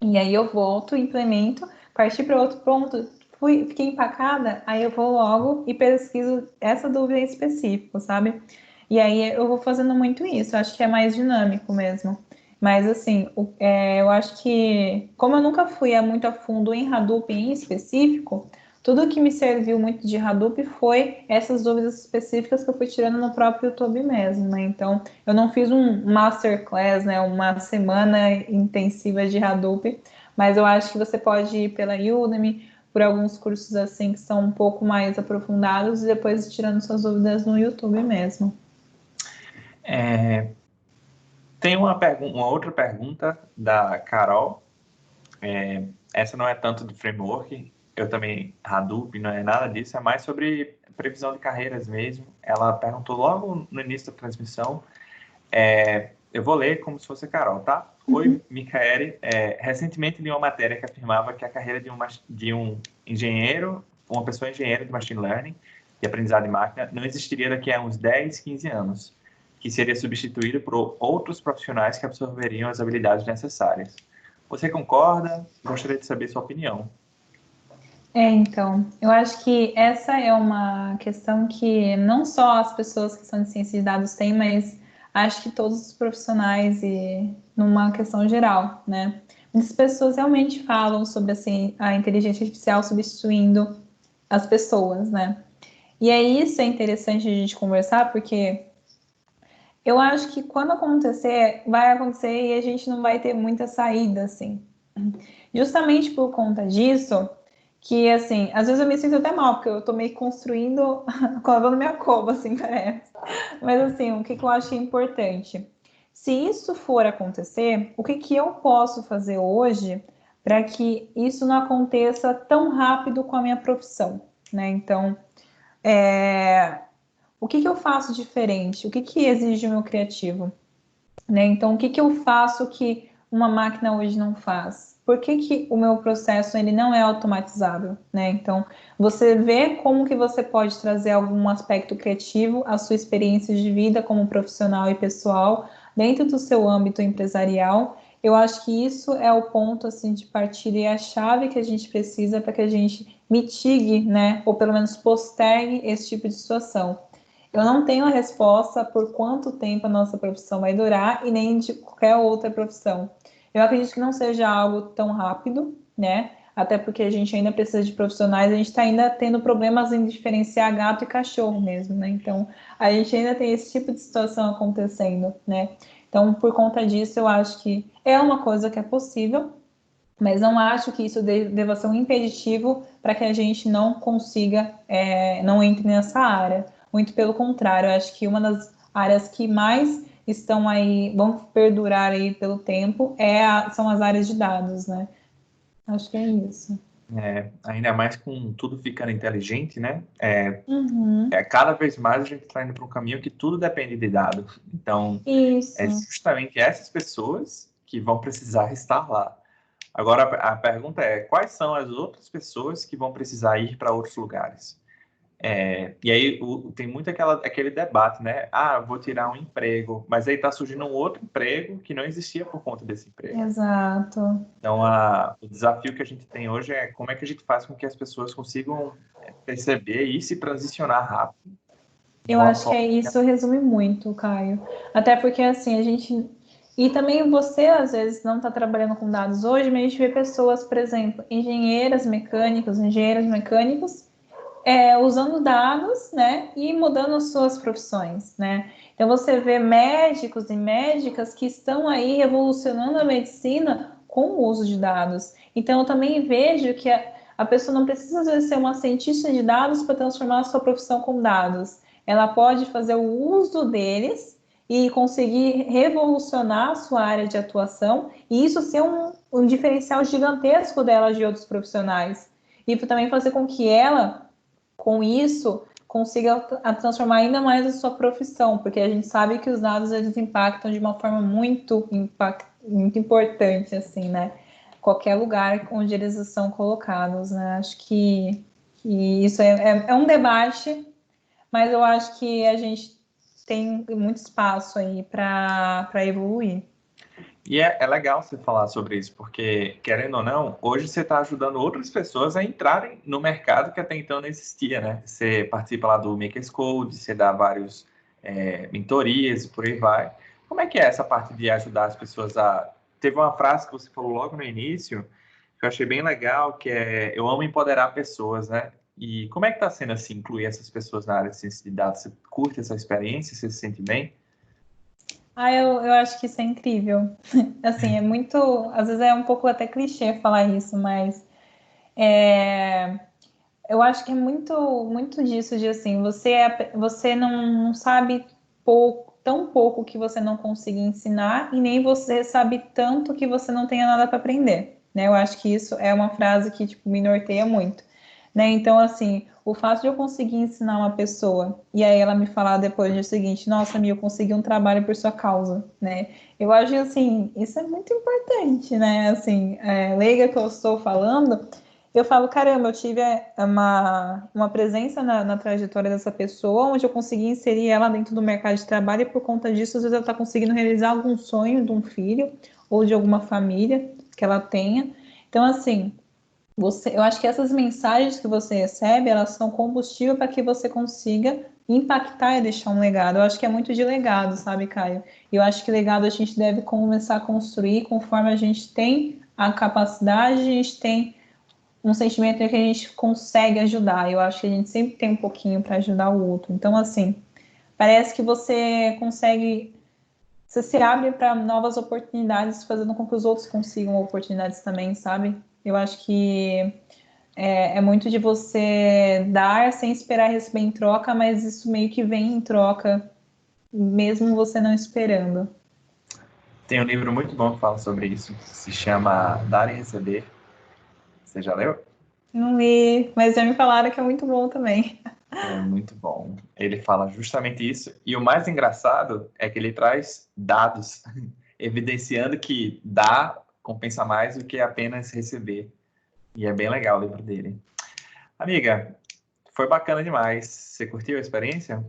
E aí eu volto, implemento, parti para outro ponto, fiquei empacada, aí eu vou logo e pesquiso essa dúvida em específico, sabe? E aí eu vou fazendo muito isso, acho que é mais dinâmico mesmo. Mas assim, eu acho que, como eu nunca fui muito a fundo em Hadoop em específico, tudo que me serviu muito de Hadoop foi essas dúvidas específicas que eu fui tirando no próprio YouTube mesmo, né? Então, eu não fiz um masterclass, né? Uma semana intensiva de Hadoop, mas eu acho que você pode ir pela Udemy, por alguns cursos assim que são um pouco mais aprofundados e depois tirando suas dúvidas no YouTube mesmo. Tem uma outra pergunta da Carol. Essa não é tanto de framework, eu também, Hadoop, não é nada disso, é mais sobre previsão de carreiras mesmo. Ela perguntou logo no início da transmissão. Eu vou ler como se fosse a Carol, tá? Oi, Micaele. Recentemente li uma matéria que afirmava que a carreira de um engenheiro, uma pessoa engenheira de machine learning, de aprendizado de máquina, não existiria daqui a uns 10, 15 anos, que seria substituído por outros profissionais que absorveriam as habilidades necessárias. Você concorda? Gostaria de saber sua opinião. Então, eu acho que essa é uma questão que não só as pessoas que são de ciência de dados têm, mas acho que todos os profissionais e numa questão geral, né? Muitas pessoas realmente falam sobre assim, a inteligência artificial substituindo as pessoas, né? E aí isso é interessante a gente conversar, porque eu acho que quando acontecer, vai acontecer e a gente não vai ter muita saída, assim. Justamente por conta disso, que, assim, às vezes eu me sinto até mal, porque eu tô meio que construindo, lavando minha cova, assim, parece. Mas, assim, o que eu acho importante? Se isso for acontecer, o que eu posso fazer hoje para que isso não aconteça tão rápido com a minha profissão, né? Então, o que eu faço diferente? O que exige o meu criativo? Né? Então, o que eu faço que uma máquina hoje não faz? Por que o meu processo ele não é automatizável? Né? Então, você vê como que você pode trazer algum aspecto criativo à sua experiência de vida como profissional e pessoal dentro do seu âmbito empresarial. Eu acho que isso é o ponto assim de partida e a chave que a gente precisa para que a gente mitigue, né, ou pelo menos postergue esse tipo de situação. Eu não tenho a resposta por quanto tempo a nossa profissão vai durar e nem de qualquer outra profissão. Eu acredito que não seja algo tão rápido, né? Até porque a gente ainda precisa de profissionais, a gente está ainda tendo problemas em diferenciar gato e cachorro mesmo, né? Então, a gente ainda tem esse tipo de situação acontecendo, né? Então, por conta disso, eu acho que é uma coisa que é possível, mas não acho que isso deva ser um impeditivo para que a gente não consiga, não entre nessa área. Muito pelo contrário, eu acho que uma das áreas que mais estão aí, vão perdurar aí pelo tempo, são as áreas de dados, né? Acho que é isso. Ainda mais com tudo ficando inteligente, né? Uhum. Cada vez mais a gente está indo para um caminho que tudo depende de dados. Então, é Isso. justamente essas pessoas que vão precisar estar lá. Agora, a pergunta é: quais são as outras pessoas que vão precisar ir para outros lugares? E aí tem muito aquele debate, né? Ah, vou tirar um emprego, mas aí está surgindo um outro emprego que não existia por conta desse emprego. Exato. Então, o desafio que a gente tem hoje é como é que a gente faz com que as pessoas consigam perceber e se transicionar rápido. De Eu uma acho que forma isso resume muito, Caio. Até porque, assim, a gente. E também você, às vezes, não está trabalhando com dados hoje, mas a gente vê pessoas, por exemplo, engenheiros mecânicos, usando dados, né, e mudando as suas profissões, né. Então, você vê médicos e médicas que estão aí revolucionando a medicina com o uso de dados. Então, eu também vejo que a pessoa não precisa, às vezes, ser uma cientista de dados para transformar a sua profissão com dados. Ela pode fazer o uso deles e conseguir revolucionar a sua área de atuação, e isso ser um diferencial gigantesco dela de outros profissionais. E também fazer com que ela, com isso, consiga transformar ainda mais a sua profissão, porque a gente sabe que os dados eles impactam de uma forma muito importante, assim, né? Qualquer lugar onde eles são colocados, né? Acho que isso é um debate, mas eu acho que a gente tem muito espaço aí para evoluir. E é legal você falar sobre isso, porque, querendo ou não, hoje você está ajudando outras pessoas a entrarem no mercado que até então não existia, né? Você participa lá do Makers Code, você dá vários mentorias e por aí vai. Como é que é essa parte de ajudar as pessoas a... Teve uma frase que você falou logo no início, que eu achei bem legal, que é: eu amo empoderar pessoas, né? E como é que está sendo assim, incluir essas pessoas na área de ciência de dados? Você curte essa experiência? Você se sente bem? Eu acho que isso é incrível. Assim, é muito. Às vezes é um pouco até clichê falar isso, mas Eu acho que é muito disso de assim, você não sabe pouco, tão pouco que você não consiga ensinar e nem você sabe tanto que você não tenha nada para aprender, né? Eu acho que isso é uma frase que tipo me norteia muito, né? Então assim, o fato de eu conseguir ensinar uma pessoa e aí ela me falar depois do seguinte, nossa, Mi, eu consegui um trabalho por sua causa, né? Eu acho que assim, isso é muito importante, né? Assim, leiga que eu estou falando, eu falo, caramba, eu tive uma presença na trajetória dessa pessoa, onde eu consegui inserir ela dentro do mercado de trabalho, e por conta disso, às vezes ela está conseguindo realizar algum sonho de um filho ou de alguma família que ela tenha. Então, assim, eu acho que essas mensagens que você recebe, elas são combustível para que você consiga impactar e deixar um legado. Eu acho que é muito de legado, sabe, Caio? E eu acho que legado a gente deve começar a construir conforme a gente tem a capacidade, a gente tem um sentimento em que a gente consegue ajudar. Eu acho que a gente sempre tem um pouquinho para ajudar o outro. Então, assim, parece que você consegue, você se abre para novas oportunidades, fazendo com que os outros consigam oportunidades também, sabe? Eu acho que é muito de você dar sem esperar receber em troca, mas isso meio que vem em troca, mesmo você não esperando. Tem um livro muito bom que fala sobre isso, se chama Dar e Receber. Você já leu? Não li, mas já me falaram que é muito bom também. É muito bom. Ele fala justamente isso. E o mais engraçado é que ele traz dados, evidenciando que dar compensa mais do que apenas receber. E é bem legal o livro dele. Amiga, foi bacana demais. Você curtiu a experiência?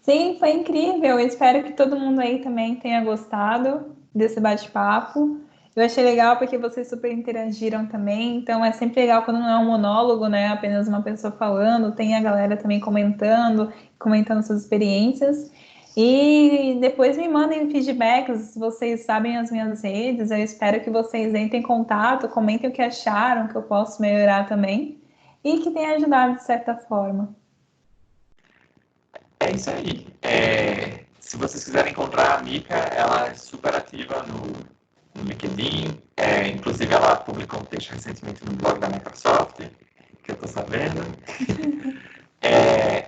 Sim, foi incrível. Eu espero que todo mundo aí também tenha gostado desse bate-papo. Eu achei legal porque vocês super interagiram também. Então é sempre legal quando não é um monólogo, né? Apenas uma pessoa falando, tem a galera também comentando suas experiências. E depois me mandem feedbacks, se vocês sabem as minhas redes. Eu espero que vocês entrem em contato, comentem o que acharam, que eu posso melhorar também. E que tenha ajudado de certa forma. É isso aí. Se vocês quiserem encontrar a Mika, ela é super ativa no LinkedIn. Inclusive, ela publicou um texto recentemente no blog da Microsoft, que eu estou sabendo.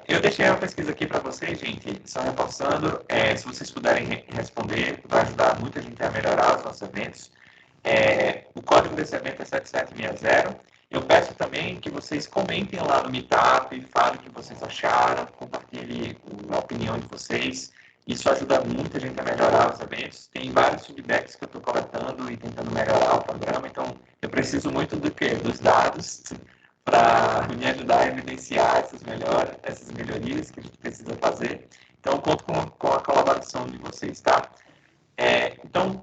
Eu deixei uma pesquisa aqui para vocês, gente, só reforçando, se vocês puderem responder, vai ajudar muito a gente a melhorar os nossos eventos. O código desse evento é 7760. Eu peço também que vocês comentem lá no Meetup, falem o que vocês acharam, compartilhem a opinião de vocês. Isso ajuda muito a gente a melhorar os eventos. Tem vários feedbacks que eu estou coletando e tentando melhorar o programa, então eu preciso muito do quê? Dos dados para me ajudar a evidenciar essas melhorias que a gente precisa fazer. Então, conto com a colaboração de vocês, tá? Então,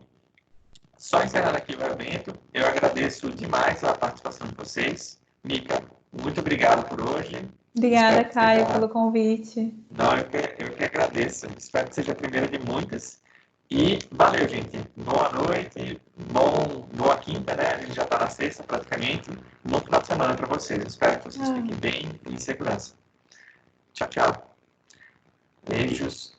só encerrando aqui o evento, eu agradeço demais a participação de vocês. Mika, muito obrigado por hoje. Obrigada, Caio, pelo convite. Não, eu que agradeço. Espero que seja a primeira de muitas. E valeu, gente. Boa noite, boa quinta, né? A gente já está na sexta praticamente. Bom final de semana para vocês. Espero que vocês fiquem bem e em segurança. Tchau, tchau. Beijos.